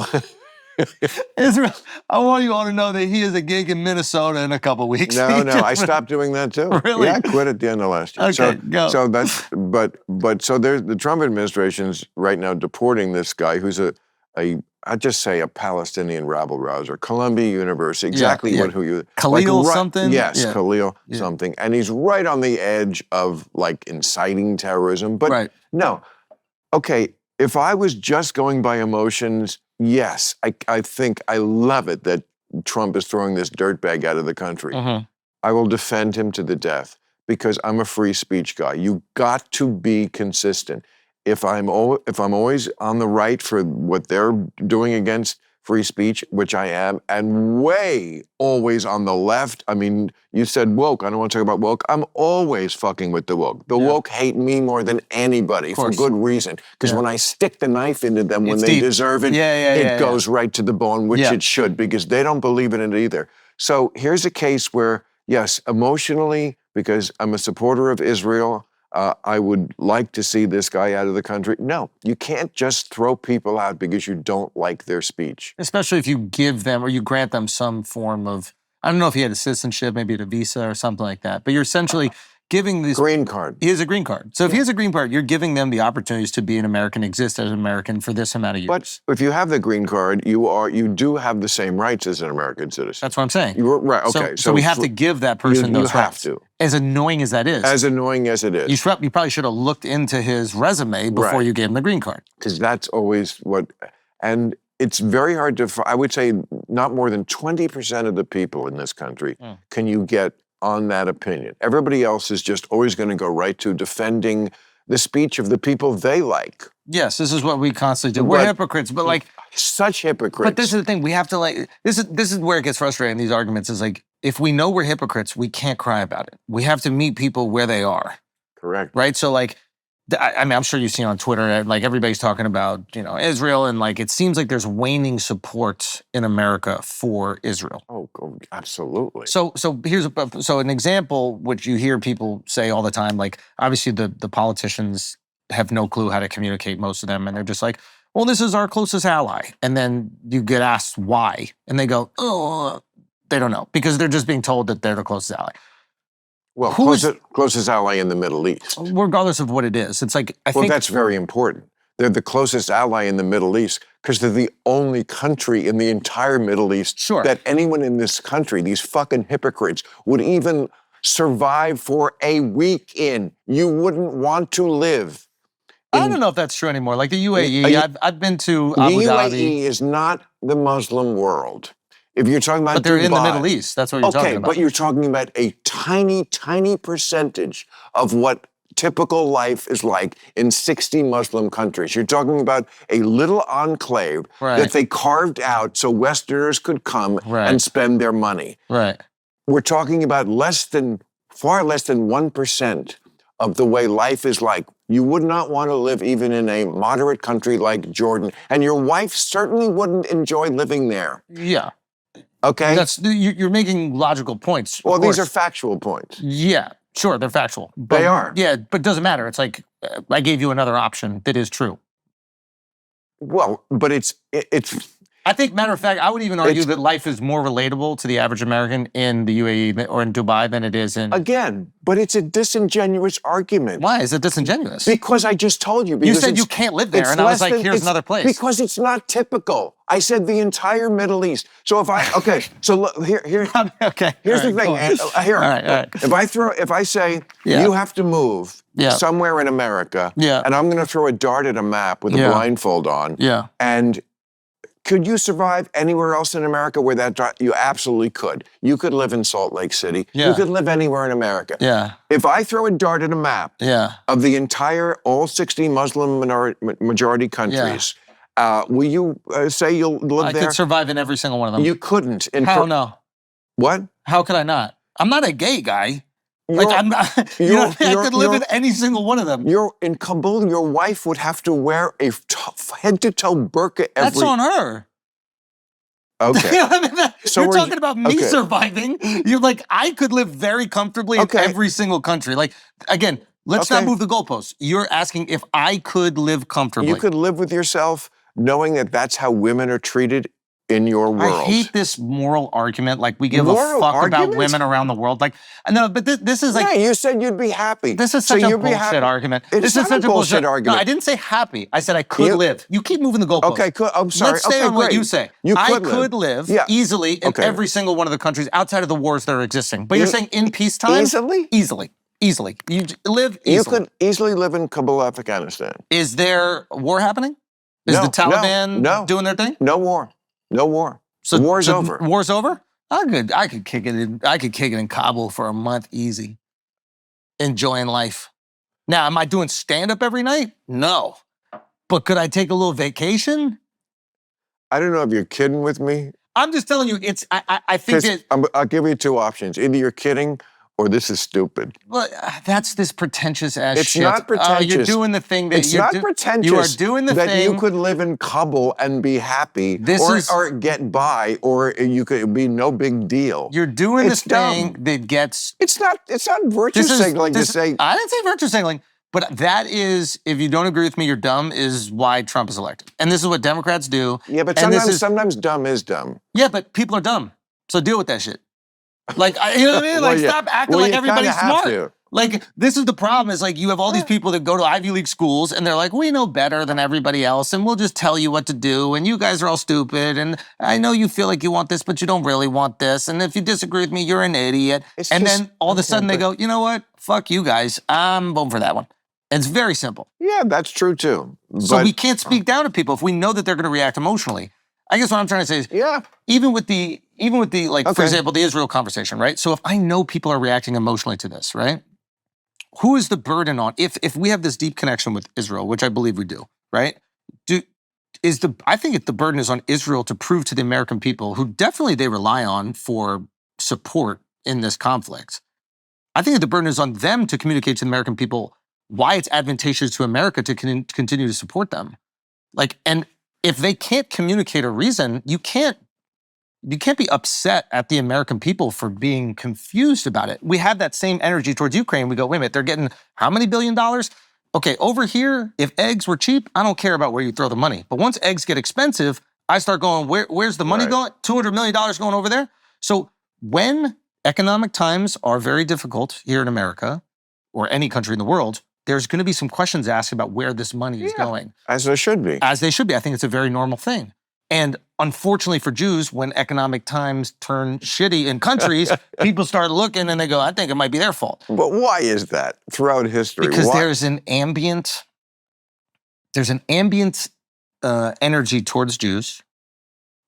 Israel, I want you all to know that he has a gig in Minnesota in a couple weeks. No, I stopped doing that too. Really? Yeah, I quit at the end of last year. Okay, go. So that's, so there's the Trump administration's right now deporting this guy who's I'd just say a Palestinian rabble-rouser, Columbia University, exactly who you... Khalil something? Yes, Khalil something. And he's right on the edge of inciting terrorism. But no, okay, if I was just going by emotions, yes, I think I love it that Trump is throwing this dirtbag out of the country. Mm-hmm. I will defend him to the death because I'm a free speech guy. You got to be consistent. If I'm always on the right for what they're doing against free speech, which I am, and way always on the left. I mean, you said woke. I don't want to talk about woke. I'm always fucking with the woke. The woke hate me more than anybody for good reason. Because when I stick the knife into them when they deserve it, it goes right to the bone, which it should, because they don't believe in it either. So here's a case where, yes, emotionally, because I'm a supporter of Israel, I would like to see this guy out of the country. No, you can't just throw people out because you don't like their speech. Especially if you give them or you grant them some form of, I don't know if he had a citizenship, maybe a visa or something like that, but you're essentially giving this... Green card. He has a green card. So if he has a green card, you're giving them the opportunities to be an American, exist as an American for this amount of years. But if you have the green card, you do have the same rights as an American citizen. That's what I'm saying. Right, okay. So we have to give that person those rights. You have to. As annoying as that is. As annoying as it is. You probably should have looked into his resume before you gave him the green card. Because that's always what... And it's very hard to... I would say not more than 20% of the people in this country can you get on that opinion. Everybody else is just always going to go right to defending the speech of the people they like. Yes, this is what we constantly do. We're hypocrites, but such hypocrites. But this is the thing, we have to this is where it gets frustrating, these arguments, is if we know we're hypocrites, we can't cry about it. We have to meet people where they are. Correct. Right? So I mean, I'm sure you've seen on Twitter, everybody's talking about, Israel, and it seems like there's waning support in America for Israel. Oh, absolutely. So here's an example, which you hear people say all the time, obviously the politicians have no clue how to communicate, most of them, and they're just well, this is our closest ally. And then you get asked why, and they go, oh, they don't know, because they're just being told that they're the closest ally. Well, closest ally in the Middle East. Regardless of what it is. It's I think... that's very important. They're the closest ally in the Middle East because they're the only country in the entire Middle East that anyone in this country, these fucking hypocrites, would even survive for a week in. You wouldn't want to live. I don't know if that's true anymore. The UAE, I've been to Abu Dhabi. The UAE is not the Muslim world. If you're talking about But they're Dubai, in the Middle East. That's what you're talking about. Okay, but you're talking about a tiny, tiny percentage of what typical life is like in 60 Muslim countries. You're talking about a little enclave that they carved out so Westerners could come and spend their money. Right. We're talking about far less than 1% of the way life is like. You would not want to live even in a moderate country like Jordan, and your wife certainly wouldn't enjoy living there. Yeah. Okay? You're making logical points. Well, these are factual points. Yeah, sure, they're factual. But, they are. Yeah, but it doesn't matter. It's I gave you another option that is true. Well, but it's... I think, matter of fact, I would even argue that life is more relatable to the average American in the UAE or in Dubai than it is in... Again, but it's a disingenuous argument. Why is it disingenuous? Because I just told you. You said you can't live there, and I was here's another place. Because it's not typical. I said the entire Middle East. So if so look, here. Okay. Here's the thing. Here. All right. If I say, you have to move somewhere in America, and I'm going to throw a dart at a map with a blindfold on, and Could you survive anywhere else in America where you absolutely could? You could live in Salt Lake City. Yeah. You could live anywhere in America. Yeah. If I throw a dart at a map of the entire, all 60 Muslim majority countries, will you say you'll live there? I could survive in every single one of them. You couldn't. How no? What? How could I not? I'm not a gay guy. I'm not, I could live in any single one of them. You're in Kabul, your wife would have to wear a head-to-toe burqa every... That's on her. Okay. You're talking about me surviving. You're like, I could live very comfortably in every single country. Like, again, let's not move the goalposts. You're asking if I could live comfortably. You could live with yourself knowing that that's how women are treated in your world. I hate this moral argument. Like, we give a fuck about women around the world. Like, no, but this is like... Yeah, you said you'd be happy. This is such a bullshit argument. This is such a bullshit argument. No, I didn't say happy. I said I could live. You keep moving the goalposts. Okay, cool. I'm sorry. Let's stay on what you say. I could live easily in every single one of the countries outside of the wars that are existing. But you're saying in peacetime? Easily? Easily. You live easily. You could easily live in Kabul, Afghanistan. Is there war happening? Is the Taliban doing their thing? No war. No war. So war's over. War's over? I could kick it in Kabul for a month easy. Enjoying life. Now, am I doing stand-up every night? No. But could I take a little vacation? I don't know if you're kidding with me. I'm just telling you, I think that... I'll give you two options. Either you're kidding or this is stupid. Well, that's this pretentious ass shit. It's not pretentious. You're doing the thing that it's not pretentious. You are doing the that thing you could live in Kabul and be happy, or get by, or you could be no big deal. You're doing this thing that gets. It's not virtue signaling to say. I didn't say virtue signaling, but that is, if you don't agree with me, you're dumb. Is why Trump is elected, and this is what Democrats do. Yeah, but sometimes dumb is dumb. Yeah, but people are dumb, so deal with that shit. Like, you know what I mean? Like, stop acting like everybody's smart. Like, this is the problem, is like, you have all these people that go to Ivy League schools, and they're like, we know better than everybody else, and we'll just tell you what to do, and you guys are all stupid, and I know you feel like you want this, but you don't really want this, and if you disagree with me, you're an idiot. Then all of a sudden they go, you know what? Fuck you guys. I'm voting for that one. It's very simple. Yeah, that's true too. So we can't speak down to people if we know that they're going to react emotionally. I guess what I'm trying to say is, even with the like, for example, the Israel conversation, right? So if I know people are reacting emotionally to this, right? Who is the burden on, if we have this deep connection with Israel, which I believe we do, right? I think the burden is on Israel to prove to the American people, who definitely they rely on for support in this conflict. I think that the burden is on them to communicate to the American people why it's advantageous to America to continue to support them. Like, and if they can't communicate a reason, you can't be upset at the American people for being confused about it. We have that same energy towards Ukraine. We go, wait a minute, they're getting how many $1 billion? Okay, over here, if eggs were cheap, I don't care about where you throw the money. But once eggs get expensive, I start going, where's the money going? $200 million going over there? So when economic times are very difficult here in America, or any country in the world, there's going to be some questions asked about where this money is going. As there should be. As they should be. I think it's a very normal thing. And unfortunately for Jews, when economic times turn shitty in countries, people start looking and they go, I think it might be their fault. But why is that throughout history? Because there's an ambient energy towards Jews.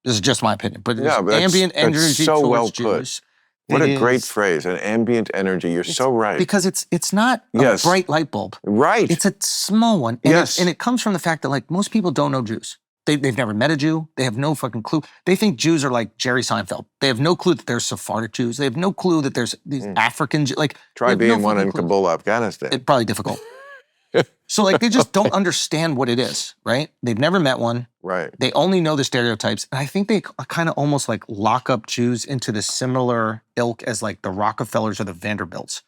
This is just my opinion, but there's ambient energy towards Jews. What a great phrase, an ambient energy. You're so right. Because it's not a bright light bulb. Right. It's a small one. And and it comes from the fact that, like, most people don't know Jews. They've never met a Jew. They have no fucking clue. They think Jews are like Jerry Seinfeld. They have no clue that there's Sephardic Jews. They have no clue that there's these African Jews. Like, try being one in Kabul, Afghanistan. It's probably difficult. So, like, they just don't understand what it is, right? They've never met one. Right. They only know the stereotypes. And I think they kind of almost like lock up Jews into the similar ilk as like the Rockefellers or the Vanderbilts.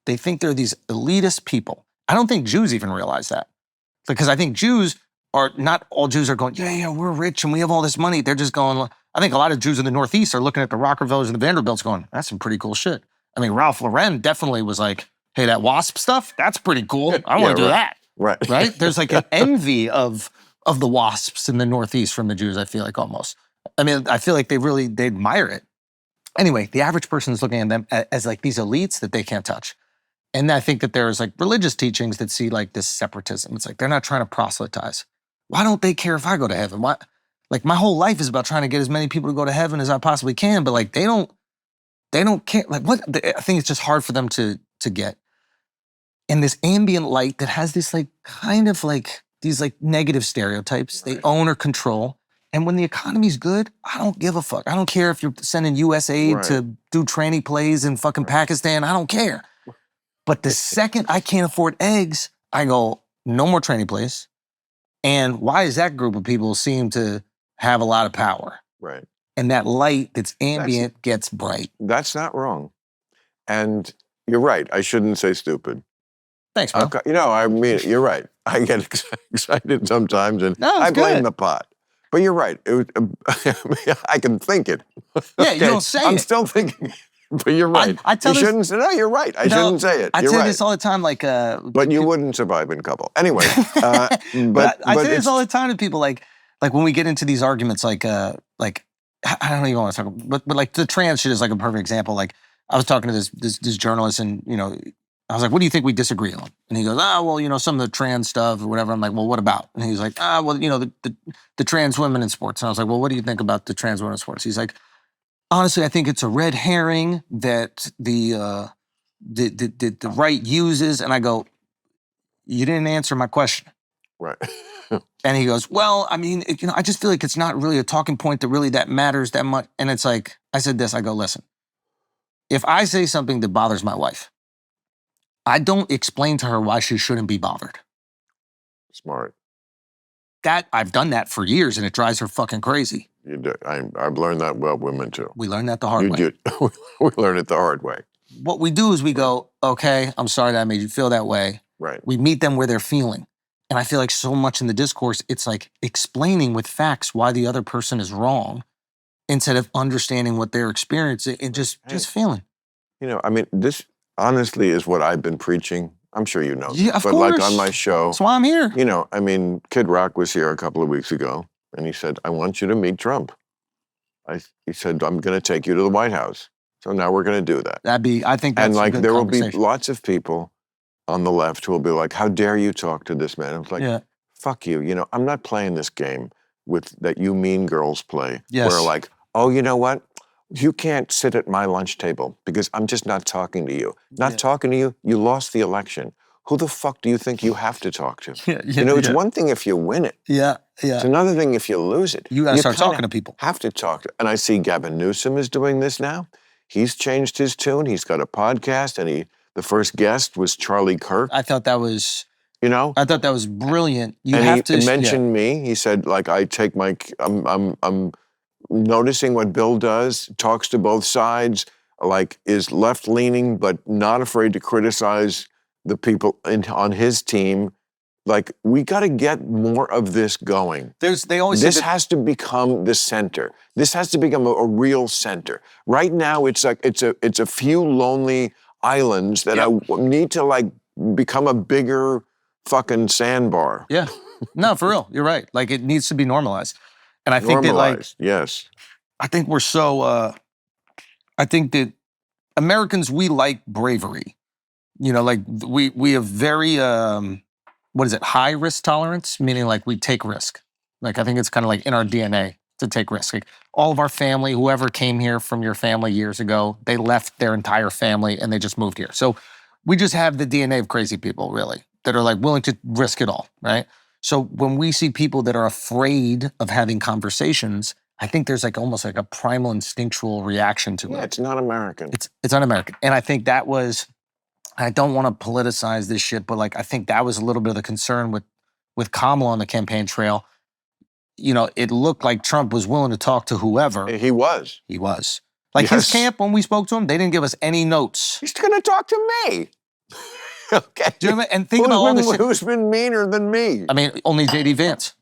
They think they're these elitist people. I don't think Jews even realize that. Because I think not all Jews are going, yeah, we're rich and we have all this money. They're just going, I think a lot of Jews in the Northeast are looking at the Rockefellers and the Vanderbilts going, that's some pretty cool shit. I mean, Ralph Lauren definitely was like, hey, that WASP stuff, that's pretty cool. I want to do that. Right. Right? There's like an envy of the WASPs in the Northeast from the Jews, I feel like, almost. I mean, I feel like they admire it. Anyway, the average person is looking at them as like these elites that they can't touch. And I think that there's like religious teachings that see like this separatism. It's like they're not trying to proselytize. Why don't they care if I go to heaven? Why? Like my whole life is about trying to get as many people to go to heaven as I possibly can, but like they don't care. Like what? I think it's just hard for them to get. And this ambient light that has this like kind of like these like negative stereotypes they own or control. And when the economy's good, I don't give a fuck. I don't care if you're sending US aid to do tranny plays in fucking Pakistan. I don't care. But the second I can't afford eggs, I go, no more tranny plays. And why does that group of people seem to have a lot of power? Right. And that light that's ambient gets bright. That's not wrong. And you're right. I shouldn't say stupid. Thanks, bro. You know, I mean, you're right. I get excited sometimes, and I blame the pot. But you're right. I can think it. Yeah, you don't say it. I'm still thinking, but you're right. I tell you shouldn't say. No, you're right. I shouldn't say it. I tell this all the time, like. But you wouldn't survive in couple anyway. But I say this all the time to people, like when we get into these arguments, like I don't even want to talk, but like the trans shit is like a perfect example. Like I was talking to this journalist, and you know. I was like, what do you think we disagree on? And he goes, well, you know, some of the trans stuff or whatever. I'm like, well, what about? And he's like, well, you know, the trans women in sports. And I was like, well, what do you think about the trans women in sports? He's like, honestly, I think it's a red herring that the right uses. And I go, you didn't answer my question. Right. And he goes, well, I mean, you know, I just feel like it's not really a talking point that matters that much. And it's like, I said this, I go, listen, if I say something that bothers my wife, I don't explain to her why she shouldn't be bothered. Smart. I've done that for years, and it drives her fucking crazy. You do. I've learned that about women too. We learned that the hard way. You did. We learned it the hard way. What we do is we go, okay, I'm sorry that I made you feel that way. Right. We meet them where they're feeling. And I feel like so much in the discourse, it's like explaining with facts why the other person is wrong instead of understanding what they're experiencing and just feeling. You know, I mean, this honestly is what I've been preaching. I'm sure you know. Yeah, of course. But like on my show. That's why I'm here. You know, I mean, Kid Rock was here a couple of weeks ago, and he said, I want you to meet Trump. He said, I'm going to take you to the White House. So now we're going to do that. I think that's and like a good there will be lots of people on the left who will be like, how dare you talk to this man? I was like, fuck you. You know, I'm not playing this game that you mean girls play. Yes. Where like, oh, you know what? You can't sit at my lunch table because I'm just not talking to you. Not talking to you, you lost the election. Who the fuck do you think you have to talk to? You know, it's one thing if you win it. Yeah. It's another thing if you lose it. You gotta start talking to people. Have to talk to. And I see Gavin Newsom is doing this now. He's changed his tune. He's got a podcast, and the first guest was Charlie Kirk. I thought that was, you know, I thought that was brilliant. He mentioned me. He said, like, I take I'm noticing what Bill does, talks to both sides, like is left-leaning, but not afraid to criticize the people on his team. Like, we got to get more of this going. This has to become the center. This has to become a real center. Right now, it's like it's a few lonely islands that need to like become a bigger fucking sandbar. Yeah, no, for real, you're right. Like it needs to be normalized. And I think that like yes, I think we're so. I think that Americans, we like bravery. You know, like we have very what is it? High risk tolerance, meaning like we take risk. Like I think it's kind of like in our DNA to take risk. Like all of our family, whoever came here from your family years ago, they left their entire family and they just moved here. So we just have the DNA of crazy people, really, that are like willing to risk it all, right? So when we see people that are afraid of having conversations, I think there's like almost like a primal instinctual reaction to it. Yeah, it's not American. It's un-American. And I think that was, I don't want to politicize this shit, but like I think that was a little bit of the concern with Kamala on the campaign trail. You know, it looked like Trump was willing to talk to whoever. He was. He was. Like his camp, when we spoke to him, they didn't give us any notes. He's going to talk to me. Okay. Do you know, and think about all this shit. Who's been meaner than me? I mean, only J.D. Vance.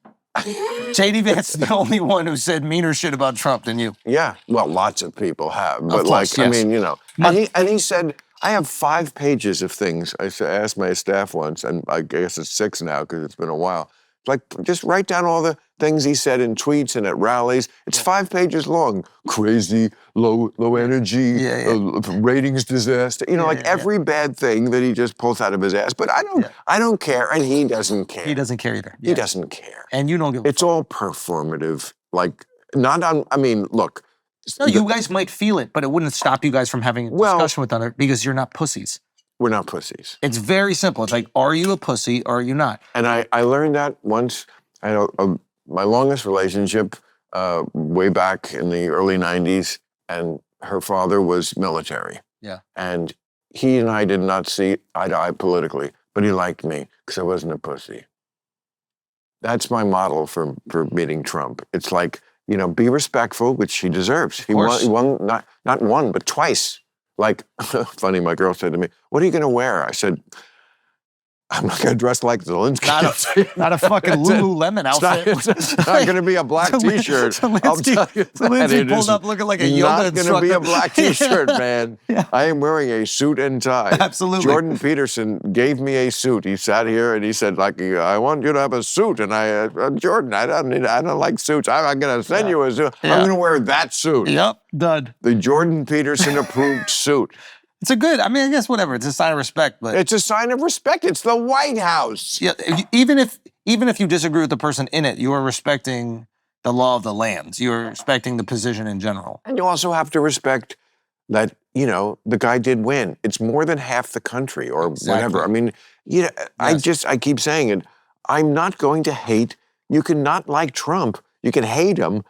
J.D. Vance is the only one who said meaner shit about Trump than you. Yeah. Well, lots of people have. But course, I mean, you know. And he said, I have 5 pages of things. I asked my staff once, and I guess it's 6 now because it's been a while. Like, just write down all the things he said in tweets and at rallies. It's 5 pages long. Crazy, low energy, ratings disaster. You know, every bad thing that he just pulls out of his ass. But I don't care, and he doesn't care. He doesn't care either. He doesn't care. And you don't give a It's all performative. Like, not on, I mean, look. No, you guys might feel it, but it wouldn't stop you guys from having a discussion with other, because you're not pussies. We're not pussies. It's very simple. It's like, are you a pussy or are you not? And I learned that once. I had my longest relationship way back in the early 90s, and her father was military. Yeah. And he and I did not see eye to eye politically, but he liked me because I wasn't a pussy. That's my model for meeting Trump. It's like, you know, be respectful, which he deserves. He won not one, but twice. Like, funny, my girl said to me, "What are you going to wear?" I said, "I'm not going to dress like Zelensky." Not a fucking Lululemon outfit. It's not going to be a black T-shirt. I'll tell you that. Zelensky pulled up looking like a yoga instructor. Not going to be a black T-shirt, man. Yeah. I am wearing a suit and tie. Absolutely. Jordan Peterson gave me a suit. He sat here and he said, like, "I want you to have a suit." And I, Jordan, I don't like suits. I'm going to send you a suit. Yeah. I'm going to wear that suit. Yep, done. The Jordan Peterson approved suit. It's a good, I mean, I guess whatever. It's a sign of respect, but it's a sign of respect. It's the White House. Yeah, even if you disagree with the person in it, you are respecting the law of the land. You are respecting the position in general. And you also have to respect that, you know, the guy did win. It's more than half the country or whatever. I mean, you know, yes. I keep saying it. I'm not going to hate. You can not like Trump. You can hate him.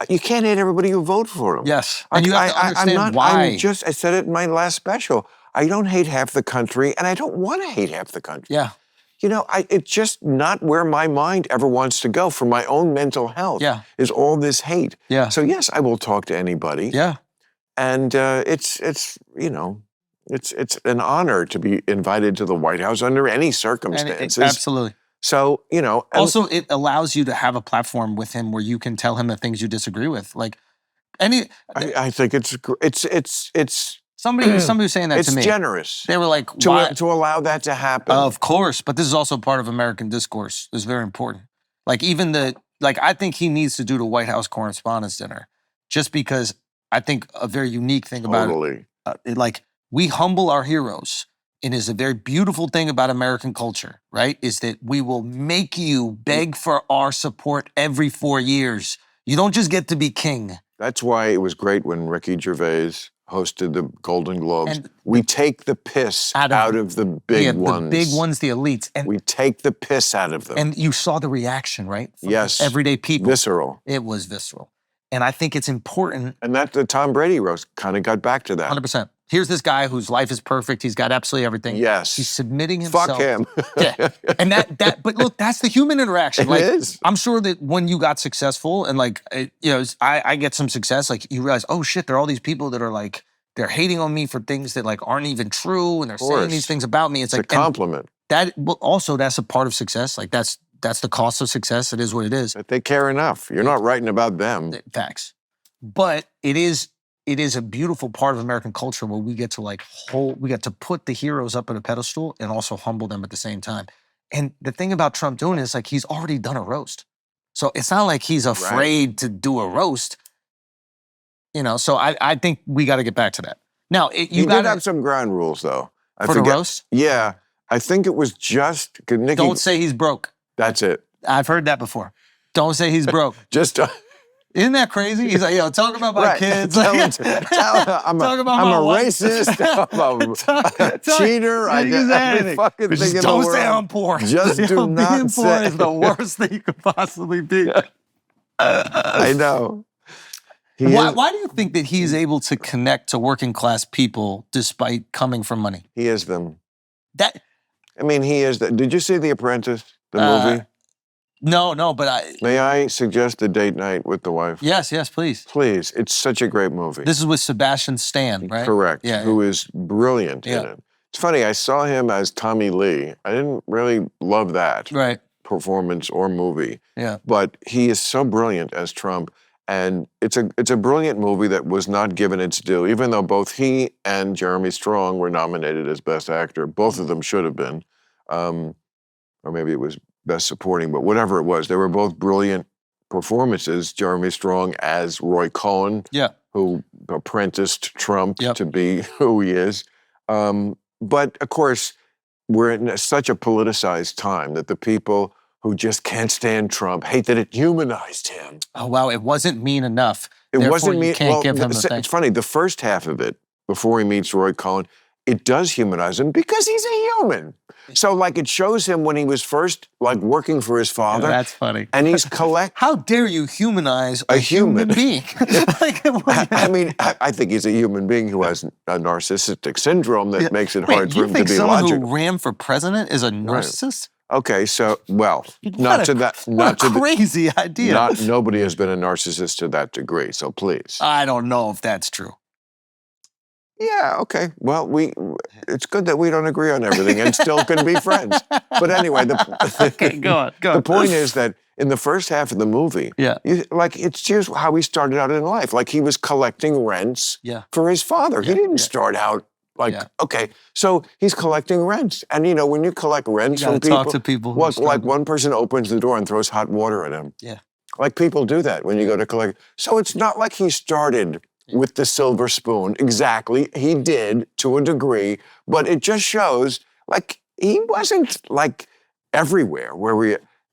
You can't hate everybody who vote for him. Yes, and you have to understand why. I said it in my last special. I don't hate half the country, and I don't want to hate half the country. Yeah. You know, it's just not where my mind ever wants to go for my own mental health. Yeah. Is all this hate. Yeah. So yes, I will talk to anybody. Yeah. And it's you know, it's an honor to be invited to the White House under any circumstances. Absolutely. So, you know. Also, it allows you to have a platform with him where you can tell him the things you disagree with. Like, I think it's somebody was saying that to me. It's generous. They were like, to allow that to happen. Of course, but this is also part of American discourse. It's very important. Like, I think he needs to do the White House Correspondents' Dinner, just because I think a very unique thing about it, like, we humble our heroes. It is a very beautiful thing about American culture, right? Is that we will make you beg for our support every 4 years. You don't just get to be king. That's why it was great when Ricky Gervais hosted the Golden Globes. And we take the piss out of the big ones. The big ones, the elites. And we take the piss out of them. And you saw the reaction, right? From yes. Everyday people. Visceral. It was visceral. And I think it's important. And that the Tom Brady roast kind of got back to that. 100%. Here's this guy whose life is perfect. He's got absolutely everything. Yes. He's submitting himself. Fuck him. Yeah. And but look, that's the human interaction. It is. I'm sure that when you got successful and I get some success, like you realize, oh shit, there are all these people that are like, they're hating on me for things that like aren't even true. And they're saying these things about me. It's like a compliment. That's a part of success. Like that's the cost of success. It is what it is. But they care enough. You're not writing about them. Facts. But it is a beautiful part of American culture where we get to put the heroes up on a pedestal and also humble them at the same time. And the thing about Trump doing is like he's already done a roast. So it's not like he's afraid to do a roast. You know, so I think we got to get back to that. Now, you did have some ground rules though. For the roast? Yeah. I think it was just Nikki. Don't say he's broke. That's it. I've heard that before. Don't say he's broke. Just Isn't that crazy? He's like, yo, talk about my kids. I'm a racist. I'm a cheater. I do every fucking thing in the world. Don't say I'm poor. Just do not being say. Poor is the worst thing you could possibly be. I know. Why do you think that he's able to connect to working class people despite coming from money? He is them. He is that. Did you see The Apprentice, the movie? No, but May I suggest a date night with the wife? Yes, please. Please. It's such a great movie. This is with Sebastian Stan, right? Correct. Who is brilliant in it. It's funny, I saw him as Tommy Lee. I didn't really love that performance or movie. Yeah. But he is so brilliant as Trump. And it's a brilliant movie that was not given its due, even though both he and Jeremy Strong were nominated as Best Actor. Both of them should have been. Or maybe it was Best Supporting, but whatever it was, they were both brilliant performances. Jeremy Strong as Roy Cohn, who apprenticed Trump to be who he is. But of course, we're in such a politicized time that the people who just can't stand Trump, hate that it humanized him. Oh, wow, it wasn't mean enough. It wasn't mean. You can't give him the thing. It's funny, the first half of it, before he meets Roy Cohn, it does humanize him because he's a human. So, like, it shows him when he was first, like, working for his father. Yeah, that's funny. And he's How dare you humanize a human being? I mean, I think he's a human being who has a narcissistic syndrome that makes it hard for him to be logical. You think someone who ran for president is a narcissist? Right. Okay, so, well, crazy idea. Nobody has been a narcissist to that degree, so please. I don't know if that's true. Yeah, okay. Well, it's good that we don't agree on everything and still can be friends. But anyway, okay, go on. The point is that in the first half of the movie, it's just how he started out in life. Like, he was collecting rents for his father. He didn't start out like, okay, so he's collecting rents. And, you know, when you collect rents from people, talk to people like one person opens the door and throws hot water at him. Yeah. Like, people do that when you go to collect. So it's not like he started with the silver spoon. Exactly. He did to a degree, but it just shows, like, he wasn't, like, everywhere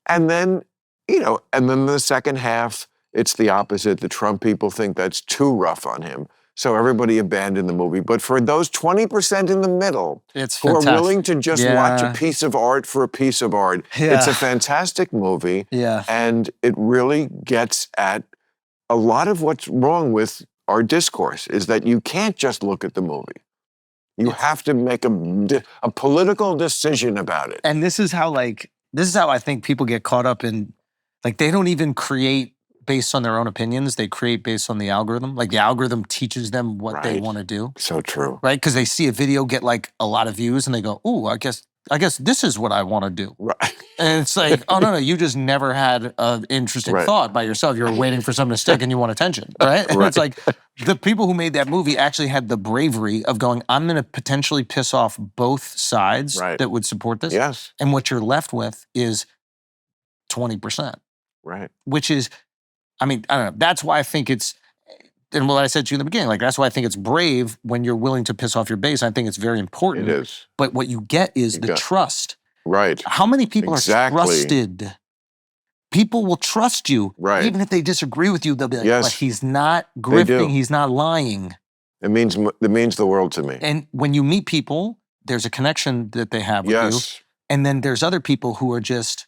and then, you know, and then the second half, it's the opposite. The Trump people think that's too rough on him. So everybody abandoned the movie. But for those 20% in the middle who are willing to just watch a piece of art for a piece of art, it's a fantastic movie. Yeah. And it really gets at a lot of what's wrong with our discourse, is that you can't just look at the movie. You have to make a political decision about it. And this is how I think people get caught up in, like, they don't even create based on their own opinions. They create based on the algorithm. Like, the algorithm teaches them what they want to do. So true. Right? Because they see a video get, like, a lot of views and they go, ooh, I guess this is what I want to do. Right. And it's like, oh, no, you just never had an interesting thought by yourself. You're waiting for something to stick and you want attention, right? And it's like, the people who made that movie actually had the bravery of going, I'm going to potentially piss off both sides that would support this. Yes. And what you're left with is 20%. Right. Which is, I mean, I don't know. That's why I think it's, and what I said to you in the beginning, like, that's why I think it's brave when you're willing to piss off your base. I think it's very important. It is. But what you get is the trust. Right. How many people are trusted? People will trust you. Right. Even if they disagree with you, they'll be like, but he's not grifting, he's not lying. It means the world to me. And when you meet people, there's a connection that they have with you. And then there's other people who are just,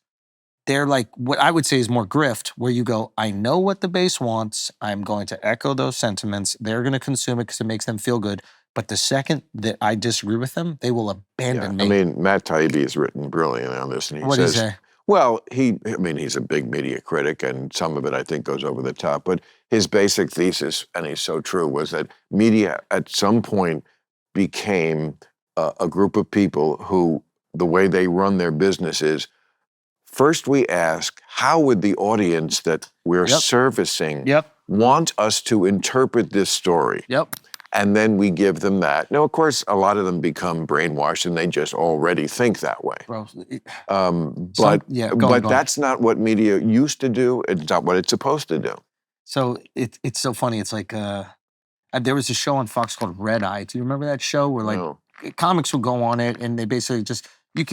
they're like, what I would say is more grift, where you go, I know what the base wants. I'm going to echo those sentiments. They're going to consume it because it makes them feel good. But the second that I disagree with them, they will abandon me. I mean, Matt Taibbi has written brilliantly on this. And he says, he say? Well, he's a big media critic, and some of it, I think, goes over the top. But his basic thesis, and he's so true, was that media at some point became a group of people who, the way they run their business is, first we ask, how would the audience that we're servicing want us to interpret this story? And then we give them that. Now, of course, a lot of them become brainwashed and they just already think that way. But that's not what media used to do. It's not what it's supposed to do. So it's so funny. It's like, there was a show on Fox called Red Eye. Do you remember that show where, like, comics would go on it and they basically just, you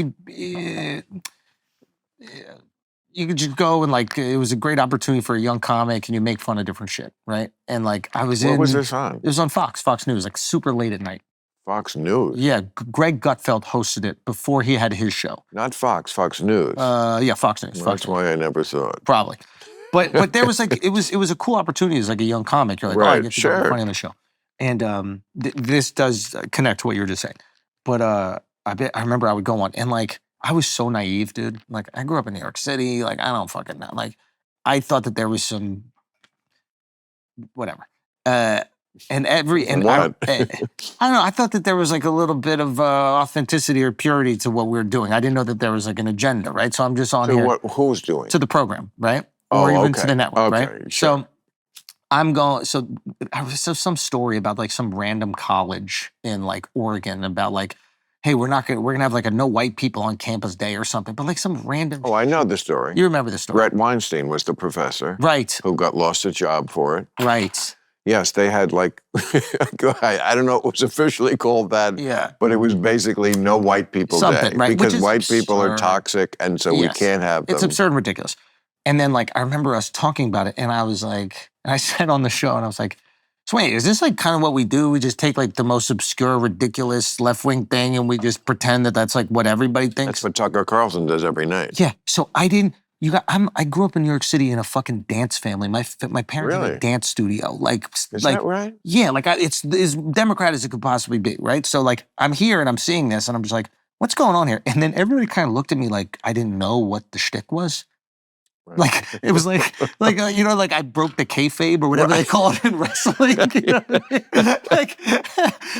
could just go and, like, it was a great opportunity for a young comic and you make fun of different shit, right? And, like, what was this on? It was on Fox News, like, super late at night. Fox News? Yeah, Greg Gutfeld hosted it before he had his show. Not Fox News. Yeah, Fox News. Well, that's why I never saw it. Probably. But there was, like, it was a cool opportunity as, like, a young comic. You're like, I get to go funny on the show. And this does connect to what you were just saying. But I remember I would go on and, like, I was so naive, dude. Like, I grew up in New York City. Like, I don't fucking know. Like, I thought that there was some, whatever. I don't know. I thought that there was, like, a little bit of authenticity or purity to what we were doing. I didn't know that there was, like, an agenda, right? So I'm just on here. Who's doing? To the program, right? Or even to the network, right? Sure. So I'm going. So I was some story about, like, some random college in, like, Oregon about, like, hey, we're gonna have, like, a no white people on campus day or something, but, like, some random. Oh, I know the story. You remember the story? Brett Weinstein was the professor, right? Who lost a job for it, right? Yes, they had like, I don't know, it was officially called that, but it was basically No White People Day. Right? Because white people are toxic, and so we can't have them. It's absurd and ridiculous. And then like, I remember us talking about it, and I was like, and I said on the show, and I was like, so wait, is this like kind of what we do? We just take like the most obscure, ridiculous left-wing thing, and we just pretend that that's like what everybody thinks? That's what Tucker Carlson does every night. Yeah, so I didn't, I grew up in New York City in a fucking dance family. My parents had a dance studio. Like, is that right? Yeah, like it's as Democrat as it could possibly be, right? So like, I'm here and I'm seeing this, and I'm just like, what's going on here? And then everybody kind of looked at me like I didn't know what the shtick was. Right. Like, it was like I broke the kayfabe or whatever they call it in wrestling. You know what I mean? Like,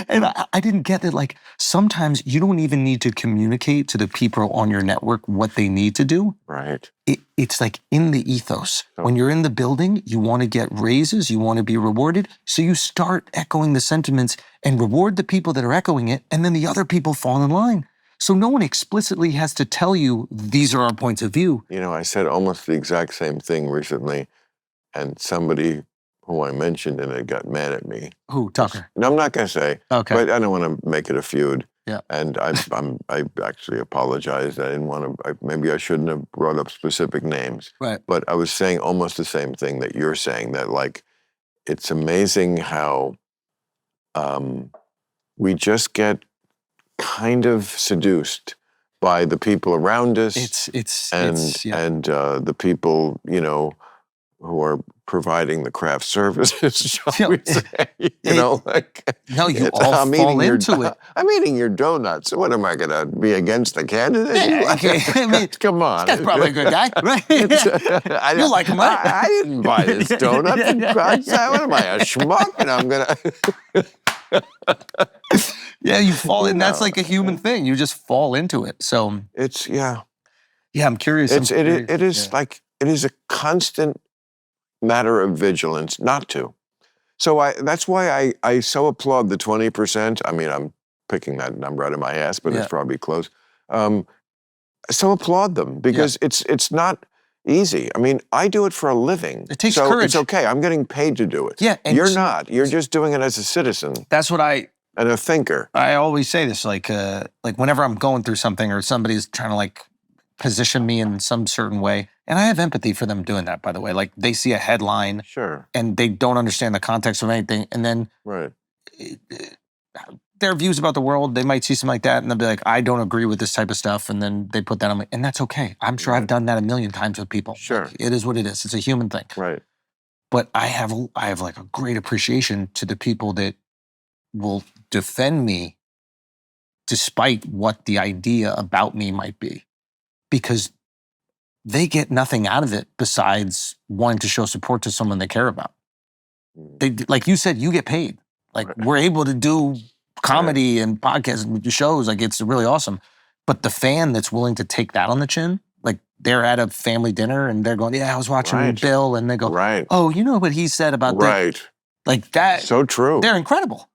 and I didn't get that, like, sometimes you don't even need to communicate to the people on your network what they need to do. Right. It's like in the ethos. When you're in the building, you want to get raises, you want to be rewarded. So you start echoing the sentiments and reward the people that are echoing it, and then the other people fall in line. So no one explicitly has to tell you, these are our points of view. You know, I said almost the exact same thing recently, and somebody who I mentioned and it got mad at me. Who, Tucker? No, I'm not going to say. Okay. But I don't want to make it a feud. Yeah. And I actually apologized. I didn't want to, maybe I shouldn't have brought up specific names. Right. But I was saying almost the same thing that you're saying, that like, it's amazing how we just get kind of seduced by the people around us. And the people, you know, who are providing the craft services, shall we say. You know, like, no, you all fall into it. I'm eating your donuts. What am I going to be against the candidate? Yeah, okay. I mean, come on. That's probably a good guy, right? You like him, right? I didn't buy this donut. What am I, a schmuck? And I'm going to... Yeah, you fall in. That's like a human thing. You just fall into it. So it's, yeah. Yeah, I'm curious. It is like, it is a constant matter of vigilance not to. So that's why I so applaud the 20%. I mean, I'm picking that number out of my ass, but it's probably close. So applaud them, because it's not easy. I mean, I do it for a living. It takes courage. It's okay. I'm getting paid to do it. Yeah. And you're not. You're just doing it as a citizen. That's what and a thinker. I always say this, like whenever I'm going through something or somebody's trying to like position me in some certain way, and I have empathy for them doing that, by the way. Like, they see a headline, and they don't understand the context of anything, and then their views about the world, they might see something like that, and they'll be like, I don't agree with this type of stuff, and then they put that on me, and that's okay. I'm sure I've done that a million times with people. Sure. Like, it is what it is. It's a human thing. Right. But I have like a great appreciation to the people that will defend me despite what the idea about me might be, because they get nothing out of it besides wanting to show support to someone they care about. They, like you said, you get paid. Like, we're able to do comedy and podcasts and shows. Like, it's really awesome. But the fan that's willing to take that on the chin, like, they're at a family dinner and they're going, yeah, I was watching Bill, and they go, oh, you know what he said about that? Like that. So true. They're incredible.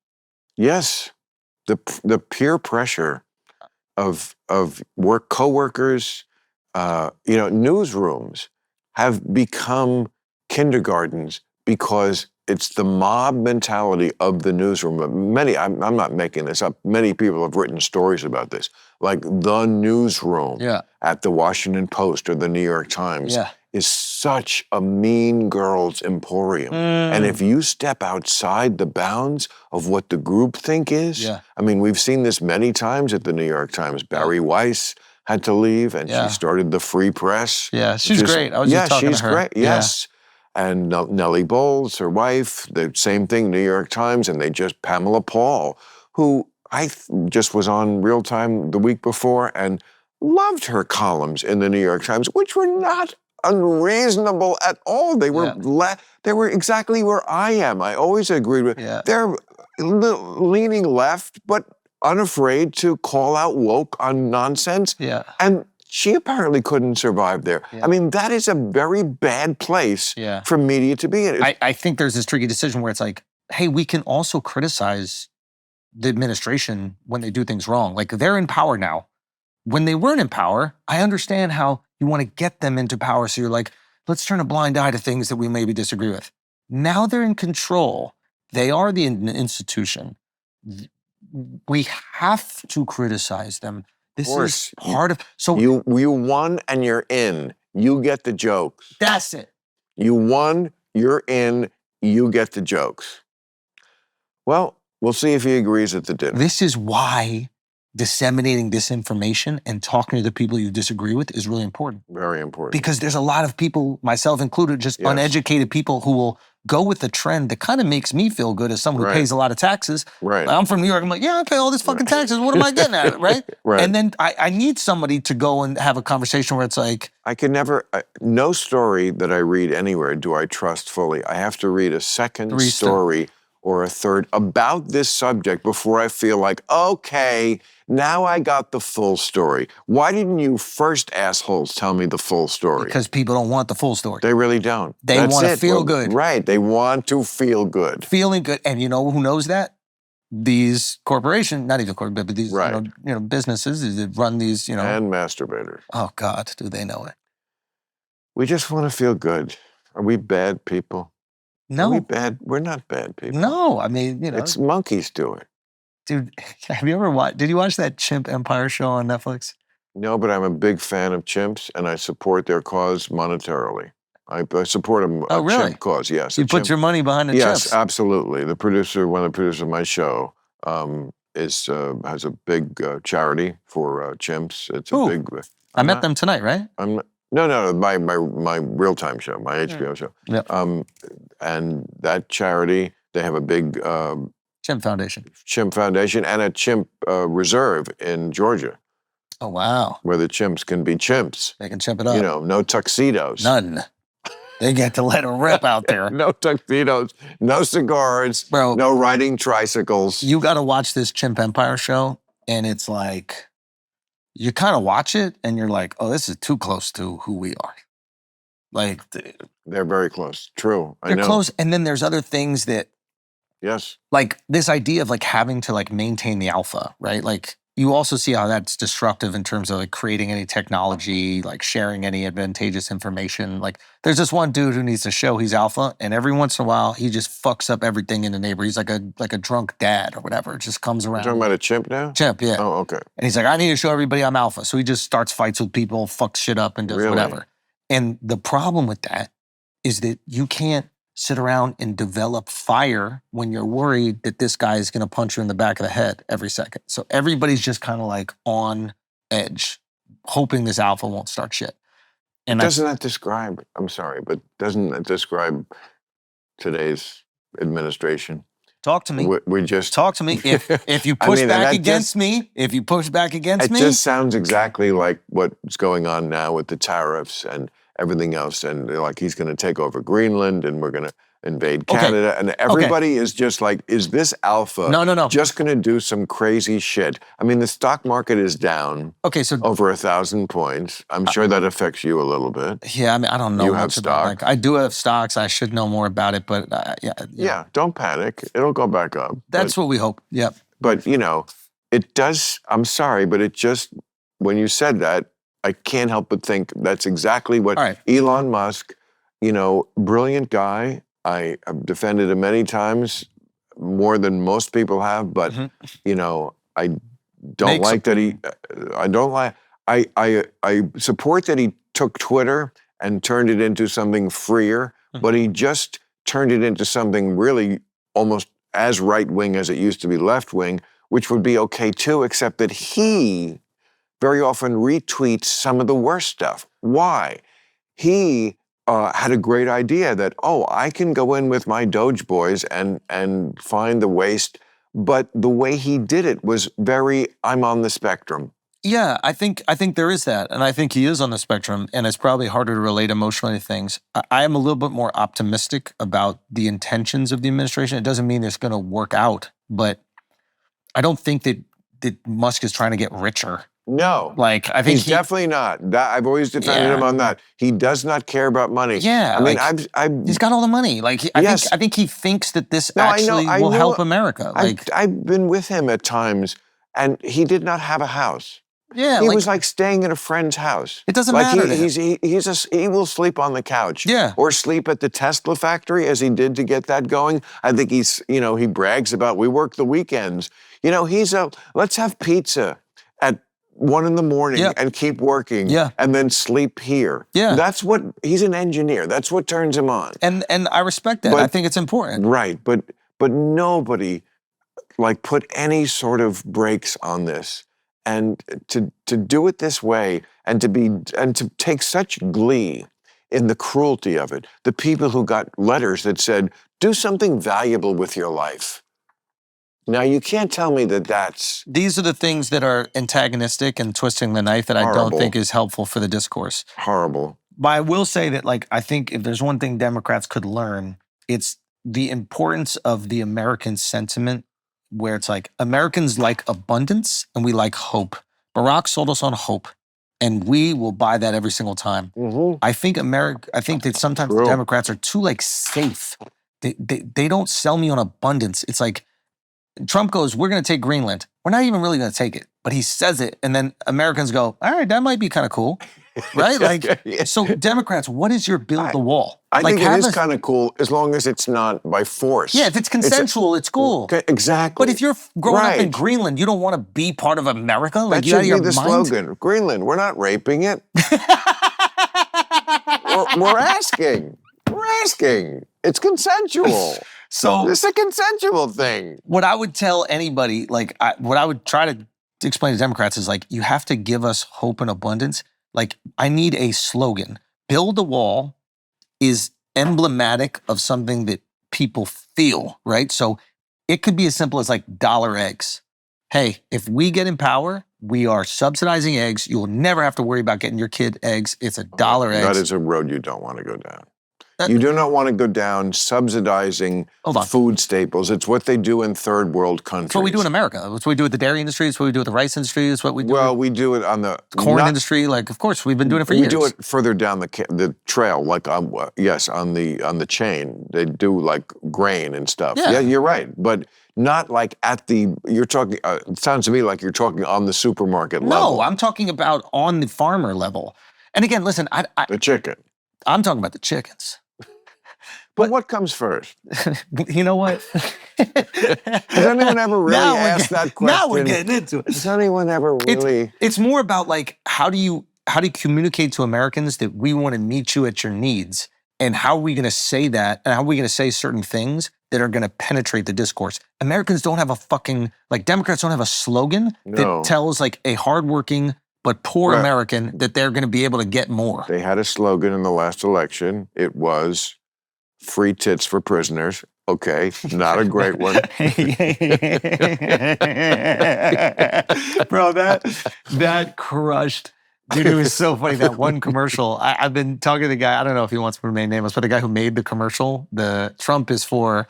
Yes. The peer pressure of coworkers, you know, newsrooms have become kindergartens because it's the mob mentality of the newsroom. I'm not making this up. Many people have written stories about this, like the newsroom at the Washington Post or the New York Times is such a mean girl's emporium. And if you step outside the bounds of what the groupthink is, I mean, we've seen this many times at the New York Times. Barry Weiss had to leave, and she started the Free Press. Yeah, she's great. I was just talking to her. She's great. Yes. And Nellie Bowles, her wife, the same thing, New York Times, and Pamela Paul, who I just was on Real Time the week before and loved her columns in the New York Times, which were not unreasonable at all. They were they were exactly where I am. I always agreed with. They're leaning left, but unafraid to call out woke on nonsense. And she apparently couldn't survive there. I mean, that is a very bad place for media to be in. I think there's this tricky decision where it's like, hey, we can also criticize the administration when they do things wrong. Like, they're in power now. When they weren't in power, I understand how you want to get them into power. So you're like, let's turn a blind eye to things that we maybe disagree with. Now they're in control. They are the institution. We have to criticize them. This is part of. So you won and you're in. You get the jokes. That's it. You won. You're in. You get the jokes. Well, we'll see if he agrees at the dinner. This is why disseminating this information and talking to the people you disagree with is really important. Very important. Because there's a lot of people, myself included, just uneducated people who will go with the trend that kind of makes me feel good as someone who pays a lot of taxes. Right. I'm from New York. I'm like, yeah, I pay all this fucking taxes. What am I getting at it, right? Right. And then I need somebody to go and have a conversation where it's like... I can never... no story that I read anywhere do I trust fully. I have to read a second story or a third about this subject before I feel like, okay, now I got the full story. Why didn't you first, assholes, tell me the full story? Because people don't want the full story. They really don't. They want to feel good. Right, they want to feel good. Feeling good. And you know who knows that? These corporations, not even corporations, but these you know, businesses that run these, you know. And masturbators. Oh, God, do they know it? We just want to feel good. Are we bad people? No. Are we bad? We're not bad people. No, I mean, you know. It's monkeys do it. Dude, have you ever watched, did you watch that Chimp Empire show on Netflix? No, but I'm a big fan of chimps, and I support their cause monetarily. I support a chimp cause, yes. You put your money behind the chimps? Yes, absolutely. The producer, one of the producers of my show, has a big charity for chimps. It's a big... I met them tonight, right? No, my real-time show, my HBO show. Yep. And that charity, they have a big... Chimp Foundation. Chimp Foundation and a chimp reserve in Georgia. Oh, wow. Where the chimps can be chimps. They can chimp it up. You know, no tuxedos. None. They get to let it rip out there. No tuxedos, no cigars, bro, no riding tricycles. You got to watch this Chimp Empire show, and it's like, you kind of watch it, and you're like, oh, this is too close to who we are. Like, they're very close. True. They're close, and then there's other things that, yes, like this idea of like having to like maintain the alpha, right? Like you also see how that's destructive in terms of like creating any technology, like sharing any advantageous information. Like there's this one dude who needs to show he's alpha, and every once in a while he just fucks up everything in the neighborhood. He's like a drunk dad or whatever. It just comes around. You're talking about a chimp now? Chimp, yeah. Oh, okay. And he's like, I need to show everybody I'm alpha. So he just starts fights with people, fucks shit up, and does whatever. And the problem with that is that you can't sit around and develop fire when you're worried that this guy is going to punch you in the back of the head every second. So everybody's just kind of like on edge, hoping this alpha won't start shit. And doesn't that describe, I'm sorry, but doesn't that describe today's administration? Talk to me. We just... Talk to me. If you push back against me, if you push back against me... It just sounds exactly like what's going on now with the tariffs and everything else, and like he's going to take over Greenland, and we're going to invade Canada, and everybody is just like, is this alpha just going to do some crazy shit? I mean, the stock market is down over 1,000 points. I'm sure that affects you a little bit. Yeah, I mean, I don't know. You have stock. I do have stocks. I should know more about it, but yeah, don't panic. It'll go back up. That's what we hope. Yep. But, you know, it does, I'm sorry, but it just, when you said that, I can't help but think that's exactly what Elon Musk, you know, brilliant guy. I have defended him many times, more than most people have, but, you know, I don't like that he, I support that he took Twitter and turned it into something freer, but he just turned it into something really almost as right-wing as it used to be left-wing, which would be okay too, except that he very often retweets some of the worst stuff. Why? He had a great idea that, oh, I can go in with my Doge boys and find the waste, but the way he did it was very, I'm on the spectrum. Yeah, I think there is that, and I think he is on the spectrum, and it's probably harder to relate emotionally to things. I am a little bit more optimistic about the intentions of the administration. It doesn't mean it's going to work out, but I don't think that Musk is trying to get richer. No. Like, I think he's definitely not. I've always defended him on that. He does not care about money. Yeah. I mean, he's got all the money. Like, I think he thinks that this will help America. Like, I've been with him at times, and he did not have a house. Yeah, he was like staying at a friend's house. It doesn't matter to him. He will sleep on the couch. Yeah. Or sleep at the Tesla factory as he did to get that going. I think he brags about, we work the weekends. Let's have pizza at 1 a.m. and keep working and then sleep here. Yeah. He's an engineer. That's what turns him on. And I respect that. I think it's important. Right. But nobody put any sort of brakes on this. And to do it this way and to take such glee in the cruelty of it, the people who got letters that said, do something valuable with your life. Now, you can't tell me that's... These are the things that are antagonistic and twisting the knife that I don't think is helpful for the discourse. Horrible. But I will say that, I think if there's one thing Democrats could learn, it's the importance of the American sentiment, where it's Americans like abundance and we like hope. Barack sold us on hope, and we will buy that every single time. Mm-hmm. I think that sometimes the Democrats are too safe. They don't sell me on abundance. It's Trump goes, we're going to take Greenland. We're not even really going to take it, but he says it, and then Americans go, all right, that might be kind of cool, right? So Democrats, what is your build the wall? I think it is kind of cool as long as it's not by force. Yeah, if it's consensual, it's cool. Exactly. But if you're growing up in Greenland, you don't want to be part of America? That should be the slogan. Greenland, we're not raping it. we're asking. We're asking. It's consensual. So it's a consensual thing. What I would tell anybody, what I would try to explain to Democrats is you have to give us hope and abundance. I need a slogan. Build a wall is emblematic of something that people feel, right? So it could be as simple as dollar eggs. Hey, if we get in power, we are subsidizing eggs. You'll never have to worry about getting your kid eggs. It's $1 eggs. That is a road you don't want to go down. You do not want to go down subsidizing food staples. It's what they do in third world countries. It's what we do in America. It's what we do with the dairy industry. It's what we do with the rice industry. It's what we do. Well, we do it on the corn industry. Of course, we've been doing it for years. We do it further down the trail, on the chain. They do grain and stuff. Yeah, you're right. But not you're talking, it sounds to me like you're talking on the supermarket level. No, I'm talking about on the farmer level. And again, listen, the chicken. I'm talking about the chickens. But what comes first? You know what? Has anyone ever really asked that question? Now we're getting into it. Has anyone ever really? It's more about how do you communicate to Americans that we want to meet you at your needs, and how are we going to say that, and how are we going to say certain things that are going to penetrate the discourse? Americans don't have a fucking Democrats don't have a slogan that tells a hardworking but poor American that they're going to be able to get more. They had a slogan in the last election. It was free tits for prisoners. Okay, not a great one. Bro, that crushed. Dude, it was so funny. That one commercial, I've been talking to the guy, I don't know if he wants to remain nameless, but the guy who made the commercial, the Trump is for...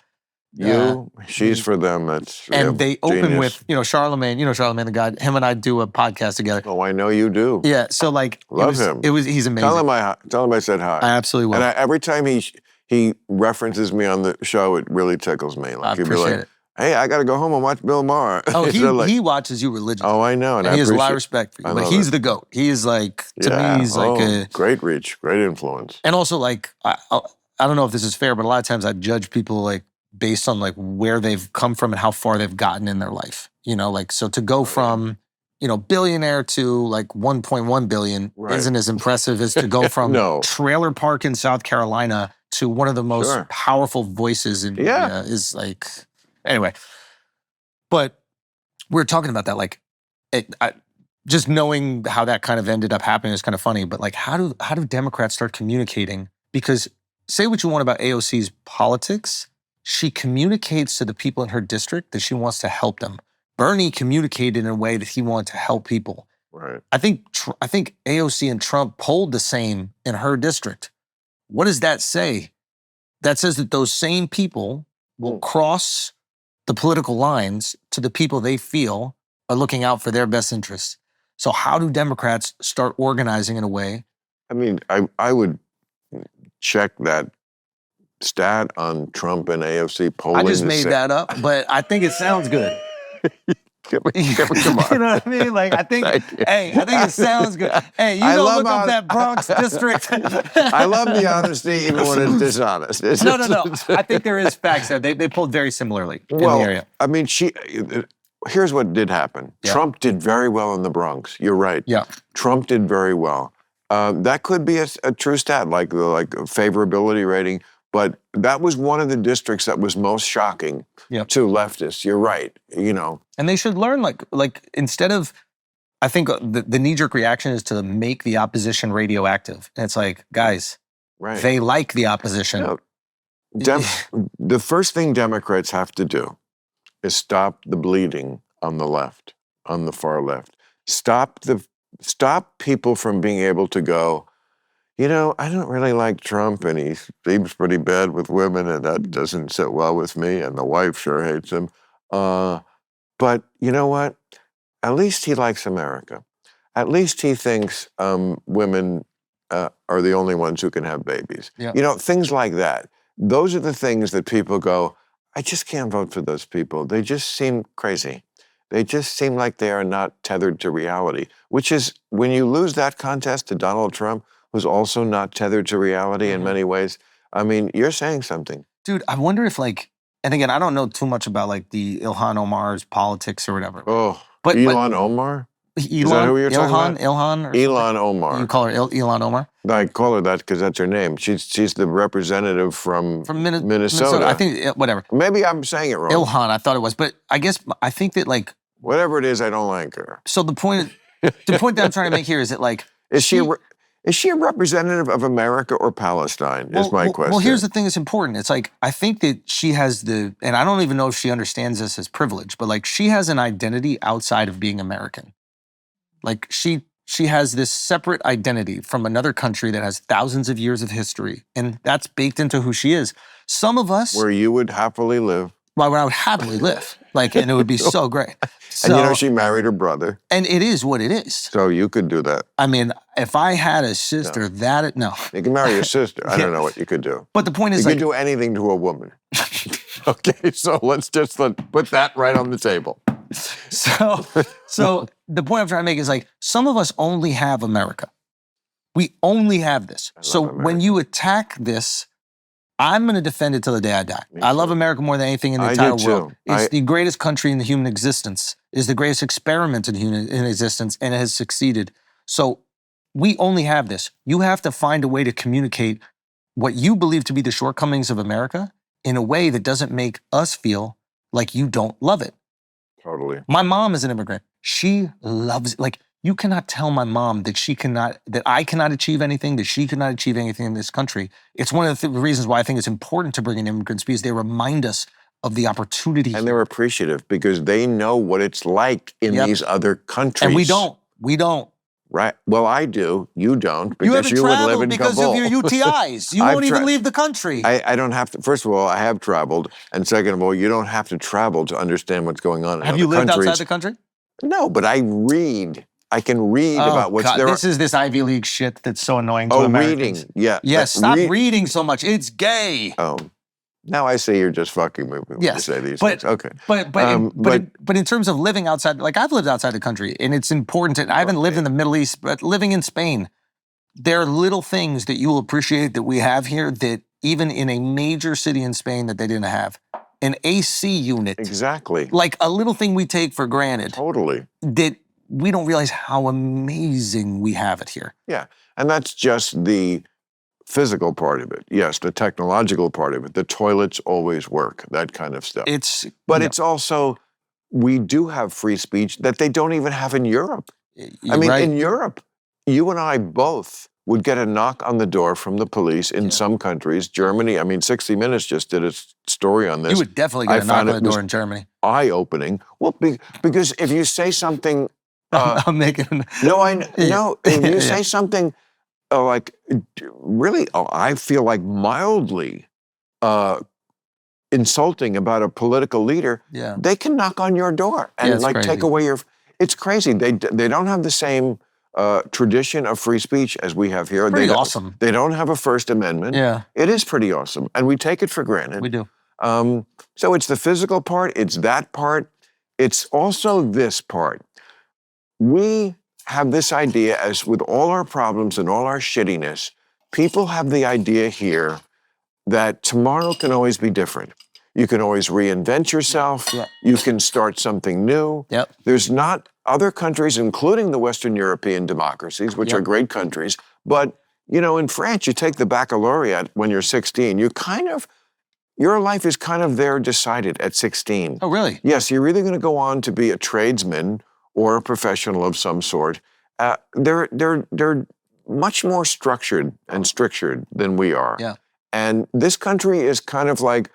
she's for them. That's they open with, Charlemagne, the guy, him and I do a podcast together. Oh, I know you do. Yeah, so love him. He's amazing. Tell him I said hi. I absolutely will. And every time he references me on the show, it really tickles me. I appreciate it. Hey, I got to go home and watch Bill Maher. Oh, he watches you religiously. Oh, I know. And he has a lot of respect for you. He's the GOAT. He is to me, he's a... Great reach, great influence. And also I don't know if this is fair, but a lot of times I judge people based on where they've come from and how far they've gotten in their life. So to go from, billionaire to 1.1 billion isn't as impressive as to go from trailer park in South Carolina to one of the most powerful voices in media is anyway. But we're talking about that, just knowing how that kind of ended up happening is kind of funny. But how do Democrats start communicating? Because say what you want about AOC's politics, she communicates to the people in her district that she wants to help them. Bernie communicated in a way that he wanted to help people. Right. I think AOC and Trump polled the same in her district. What does that say? That says that those same people will cross the political lines to the people they feel are looking out for their best interests. So how do Democrats start organizing in a way? I mean, I would check that stat on Trump and AOC polling. I just made that up, but I think it sounds good. Come on. You know what I mean? Like, I think it sounds good. Hey, you go look up that Bronx district. I love the honesty even when it's dishonest. No. I think there is facts there. They pulled very similarly in the area. I mean, here's what did happen. Yeah. Trump did very well in the Bronx. You're right. Yeah. Trump did very well. That could be a true stat, like a favorability rating. But that was one of the districts that was most shocking to leftists. You're right. You know. And they should learn, like instead of, I think the knee-jerk reaction is to make the opposition radioactive. And it's like, guys, they like the opposition. The first thing Democrats have to do is stop the bleeding on the left, on the far left. Stop people from being able to go, you know, I don't really like Trump, and he seems pretty bad with women, and that doesn't sit well with me, and the wife sure hates him. But you know what? At least he likes America. At least he thinks women are the only ones who can have babies. Yeah. You know, things like that. Those are the things that people go, I just can't vote for those people. They just seem crazy. They just seem like they are not tethered to reality, which is, when you lose that contest to Donald Trump, who's also not tethered to reality in many ways, I mean, you're saying something. Dude, I wonder if, like, and again, I don't know too much about, like, the Ilhan Omar's politics or whatever. Oh, Elon Omar? Is that who you're talking about? Elon Omar. You call her Elon Omar? I call her that because that's her name. She's the representative from Minnesota. I think, whatever. Maybe I'm saying it wrong. Ilhan, I thought it was. But I think that, like... Whatever it is, I don't like her. So the point that I'm trying to make here is that, like... Is she a representative of America or Palestine, is my question. Well, here's the thing that's important. It's like, I think that she has and I don't even know if she understands this as privilege, but, like, she has an identity outside of being American. Like, she has this separate identity from another country that has thousands of years of history, and that's baked into who she is. Some of us... Where you would happily live. Well, where I would happily live. Like, and it would be so great. So, and you know, she married her brother. And it is what it is. So you could do that. I mean, if I had a sister, no. You can marry your sister. I don't know what you could do. But the point is, you could do anything to a woman. Okay, so let's put that right on the table. So the point I'm trying to make is, like, some of us only have America. We only have this. So when you attack this, I'm going to defend it till the day I die. I love America more than anything in the entire world. It's the greatest country in the human existence. It's the greatest experiment in human existence, and it has succeeded. So we only have this. You have to find a way to communicate what you believe to be the shortcomings of America in a way that doesn't make us feel like you don't love it. Totally. My mom is an immigrant. She loves it. Like, you cannot tell my mom that I cannot achieve anything, that she cannot achieve anything in this country. It's one of the reasons why I think it's important to bring in immigrants, because they remind us of the opportunity. And they're appreciative because they know what it's like in these other countries. And we don't. Right. Well, I do. You don't, because you would live in because Kabul. of your UTIs. You won't even leave the country. I don't have to. First of all, I have traveled. And second of all, you don't have to travel to understand what's going on in other countries. Have you lived outside the country? No, but I read. I can read about what's there. This is this Ivy League shit that's so annoying to Americans. Reading. Yeah. Yes, stop reading so much. It's gay. Oh. Now I see you're just fucking me when you say these things. Okay. But in terms of living outside, like, I've lived outside the country, and it's important. I haven't lived in the Middle East, but living in Spain, there are little things that you will appreciate that we have here that even in a major city in Spain that they didn't have. An AC unit. Exactly. Like a little thing we take for granted. Totally. That we don't realize how amazing we have it here. Yeah. And that's just the physical part of it. Yes, the technological part of it. The toilets always work, that kind of stuff. But it's also, we do have free speech that they don't even have in Europe. In Europe, you and I both would get a knock on the door from the police in some countries. Germany, 60 Minutes just did a story on this. You would definitely get a knock on the door in Germany. Eye-opening. Well, because if you say something... I'm making... If you say something like, really, I feel like mildly insulting about a political leader, they can knock on your door and take away your... It's crazy. They don't have the same tradition of free speech as we have here. Pretty awesome. They don't have a First Amendment. Yeah. It is pretty awesome. And we take it for granted. We do. So it's the physical part. It's that part. it's also this part. We have this idea, as with all our problems and all our shittiness, people have the idea here that tomorrow can always be different. You can always reinvent yourself. Yeah. You can start something new. Yep. There's not other countries, including the Western European democracies, which are great countries, but in France, you take the baccalaureate when you're 16, your life is kind of there decided at 16. Oh, really? Yes, you're either going to go on to be a tradesman or a professional of some sort. They're much more structured and strictured than we are. Yeah. And this country is kind of like,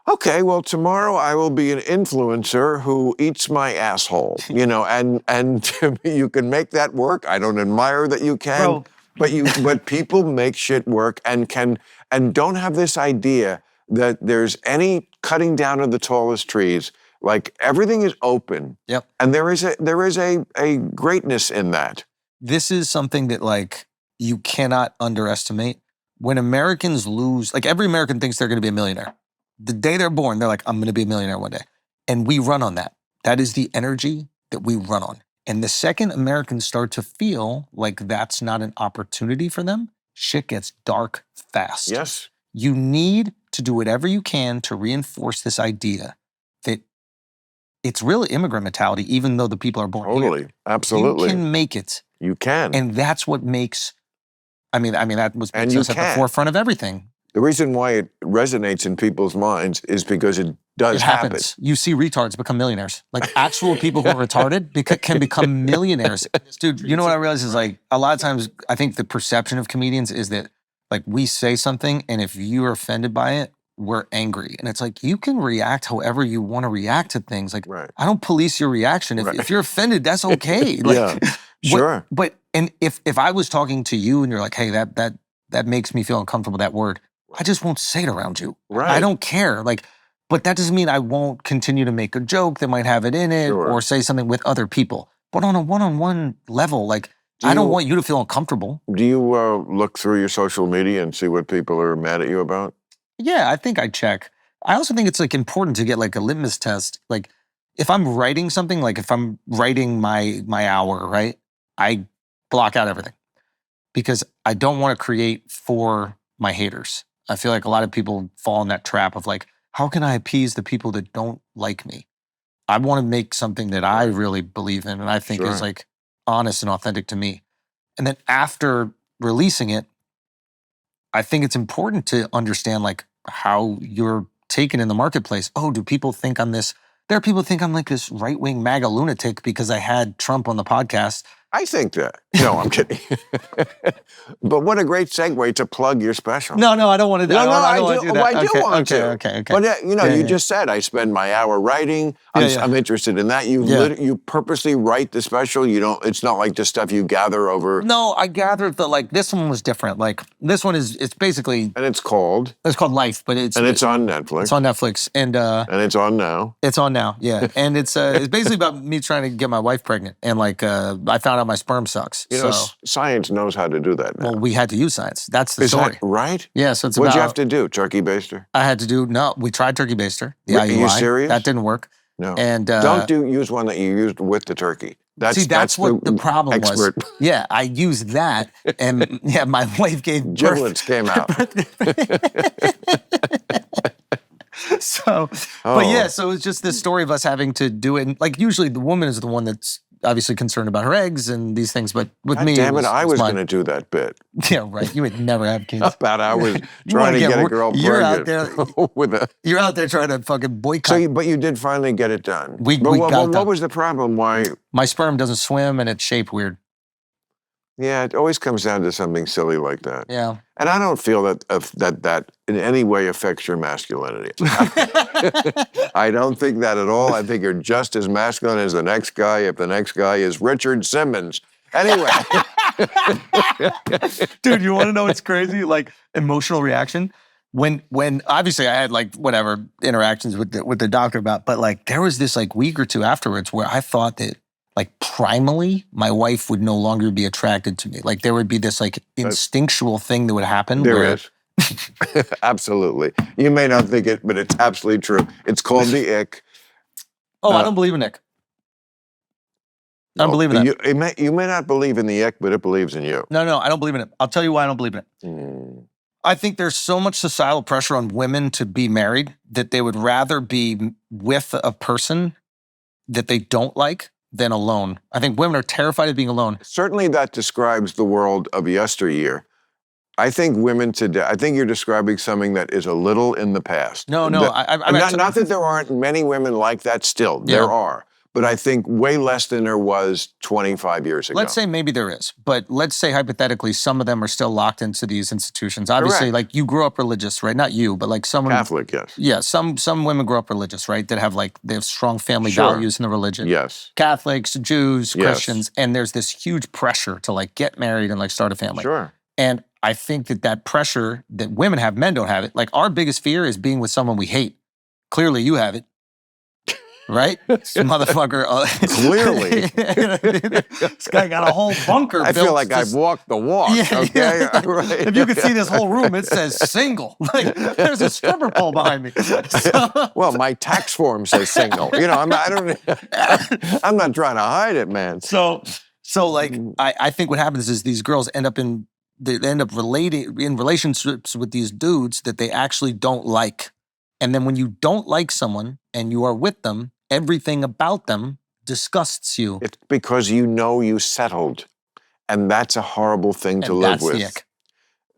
okay, well, tomorrow I will be an influencer who eats my asshole, and you can make that work. I don't admire that you can, but people make shit work and don't have this idea that there's any cutting down of the tallest trees. Like, everything is open. Yep. And there is a greatness in that. This is something that, like, you cannot underestimate. When Americans lose, like, every American thinks they're going to be a millionaire. The day they're born, they're like, I'm going to be a millionaire one day. And we run on that. That is the energy that we run on. And the second Americans start to feel like that's not an opportunity for them, shit gets dark fast. Yes. You need to do whatever you can to reinforce this idea that it's really immigrant mentality, even though the people are born here. Totally. Absolutely. You can make it. You can. And that's what makes, that was And you at the forefront of everything. The reason why it resonates in people's minds is because it does happen. You see retards become millionaires. Like, actual people who are retarded can become millionaires. Dude, you know what I realize is, like, a lot of times I think the perception of comedians is that, like, we say something and if you're offended by it, we're angry. And it's like, you can react however you want to react to things. Like, I don't police your reaction. If you're offended, that's okay. Like, sure. And if I was talking to you and you're like, hey, that makes me feel uncomfortable, that word, I just won't say it around you. Right. I don't care. Like, but that doesn't mean I won't continue to make a joke that might have it in it or say something with other people. But on a one-on-one level, like, I don't want you to feel uncomfortable. Do you look through your social media and see what people are mad at you about? Yeah, I think I check. I also think it's, like, important to get, like, a litmus test. Like, if I'm writing something, like if I'm writing my hour, right, I block out everything because I don't want to create for my haters. I feel like a lot of people fall in that trap of, like, how can I appease the people that don't like me? I want to make something that I really believe in and I think is, like, honest and authentic to me. And then after releasing it, I think it's important to understand, like, how you're taken in the marketplace. Oh, do people think I'm this? There are people who think I'm like this right-wing MAGA lunatic because I had Trump on the podcast. I think that. No, I'm kidding. But what a great segue to plug your special. No, I don't want to do that. I do want to. Okay. But you just said I spend my hour writing. I'm interested in that. You purposely write the special. You don't. It's not like just stuff you gather over. No, I gathered that, like, this one was different. Like, this one it's basically. And it's called Life, but it's on Netflix. It's on Netflix and it's on now. It's on now, yeah. And it's basically about me trying to get my wife pregnant, and, like, I found out my sperm sucks. Science knows how to do that now. Well, we had to use science. That's the story. That right? Yeah, so it's What'd you have to do? Turkey baster? I had to do, we tried turkey baster. The IUI. Are you serious? That didn't work. No. And don't use one that you used with the turkey. That's what the problem was. Yeah, I used that, and my wife gave birth. Giblets came out. So it was just this story of us having to do it. And, like, usually the woman is the one that's obviously concerned about her eggs and these things, but with me, damn it, I was going to do that bit. Yeah, right. You would never have kids. About I was trying to get a girl pregnant. You're out there trying to fucking boycott. But you did finally get it done. What was the problem? Why? My sperm doesn't swim and it's shaped weird. Yeah, it always comes down to something silly like that. Yeah. And I don't feel that in any way affects your masculinity. I don't think that at all. I think you're just as masculine as the next guy if the next guy is Richard Simmons. Anyway. Dude, you want to know what's crazy? Like, emotional reaction? When obviously I had, like, whatever interactions with the doctor about, but, like, there was this, like, week or two afterwards where I thought that, like, primally, my wife would no longer be attracted to me. Like, there would be this, like, instinctual thing that would happen. There is. Absolutely. You may not think it, but it's absolutely true. It's called the ick. Oh, I don't believe in ick. I don't believe in that. You may not believe in the ick, but it believes in you. No, I don't believe in it. I'll tell you why I don't believe in it. I think there's so much societal pressure on women to be married that they would rather be with a person that they don't like than alone. I think women are terrified of being alone. Certainly that describes the world of yesteryear. I think women today, I think you're describing something that is a little in the past. No. Not that there aren't many women like that still. Yeah. There are. But I think way less than there was 25 years ago. Let's say maybe there is. But let's say hypothetically some of them are still locked into these institutions. Obviously, Correct. like you grew up religious, right? Not you, but like someone... Catholic, yes. Yeah, some women grow up religious, right? That have they have strong family values in the religion. Yes. Catholics, Jews, Yes. Christians. And there's this huge pressure to get married and start a family. Sure. And I think that pressure that women have, men don't have it. Like our biggest fear is being with someone we hate. Clearly you have it. Right? This motherfucker. Clearly. This guy got a whole bunker I built. feel like I've walked the walk. Yeah, okay? yeah. Right. If you could see this whole room, it says single. There's a stripper pole behind me. So, well, my tax form says single. I'm not trying to hide it, man. So I think what happens is these girls end up relating in relationships with these dudes that they actually don't like. And then when you don't like someone and you are with them, everything about them disgusts you. It's because you settled. And that's a horrible thing to live with. That's the ick.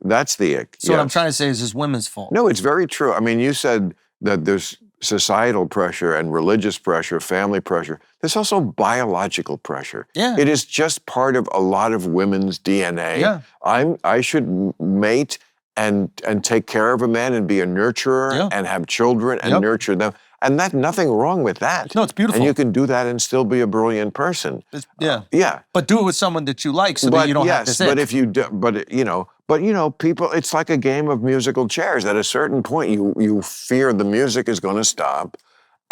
That's the ick. So what I'm trying to say is it's women's fault. No, it's very true. I mean, you said that there's societal pressure and religious pressure, family pressure. There's also biological pressure. Yeah. It is just part of a lot of women's DNA. Yeah. I should mate and take care of a man and be a nurturer and have children and nurture them. And that's nothing wrong with that. No, it's beautiful. And you can do that and still be a brilliant person. Yeah. But do it with someone that you like so that you don't have to say. But if you do, people, it's like a game of musical chairs. At a certain point, you fear the music is going to stop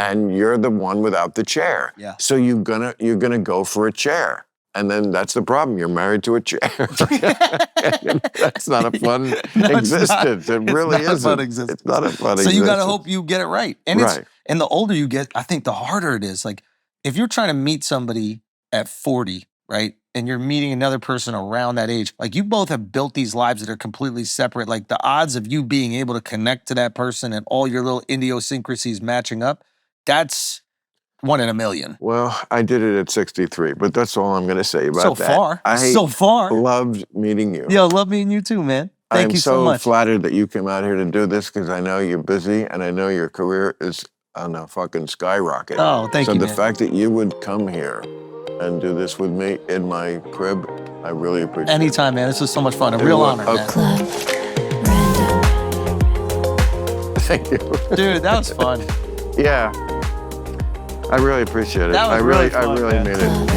and you're the one without the chair. Yeah. So you're gonna go for a chair. And then that's the problem. You're married to a chair. That's not a fun existence. It really isn't. It's not a fun existence. So you got to hope you get it right. And and the older you get, I think the harder it is. Like if you're trying to meet somebody at 40, right? And you're meeting another person around that age, like you both have built these lives that are completely separate. Like the odds of you being able to connect to that person and all your little idiosyncrasies matching up, that's 1 in a million. Well, I did it at 63, but that's all I'm going to say about that. So far. Loved meeting you. Yeah, love meeting you too, man. Thank you so much. I'm so flattered that you came out here to do this because I know you're busy and I know your career is on a fucking skyrocket. Oh, thank you, So the fact that you would come here and do this with me in my crib, I really appreciate it. Anytime, man. This was so much fun. A real honor, man. Thank you. Dude, that was fun. Yeah. I really appreciate it. That was really fun, I really mean it.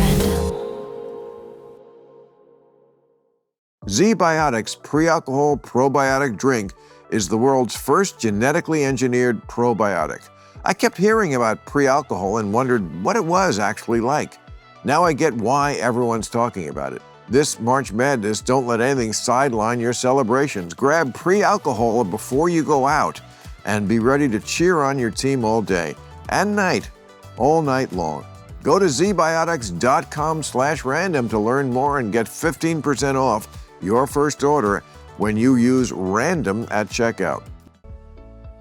Z-Biotics pre-alcohol probiotic drink is the world's first genetically engineered probiotic. I kept hearing about pre-alcohol and wondered what it was actually like. Now I get why everyone's talking about it. This March Madness, don't let anything sideline your celebrations. Grab pre-alcohol before you go out and be ready to cheer on your team all day and night. All night long. Go to zbiotics.com/random to learn more and get 15% off your first order when you use random at checkout.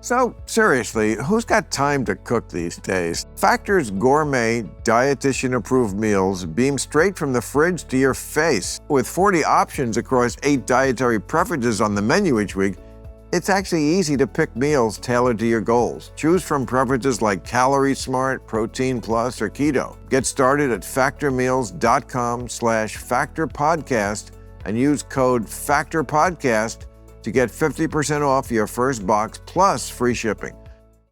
So, seriously, who's got time to cook these days? Factor's gourmet, dietitian-approved meals beam straight from the fridge to your face. With 40 options across 8 dietary preferences on the menu each week, it's actually easy to pick meals tailored to your goals. Choose from preferences like Calorie Smart, Protein Plus, or Keto. Get started at factormeals.com/factorpodcast and use code FACTORPODCAST to get 50% off your first box plus free shipping.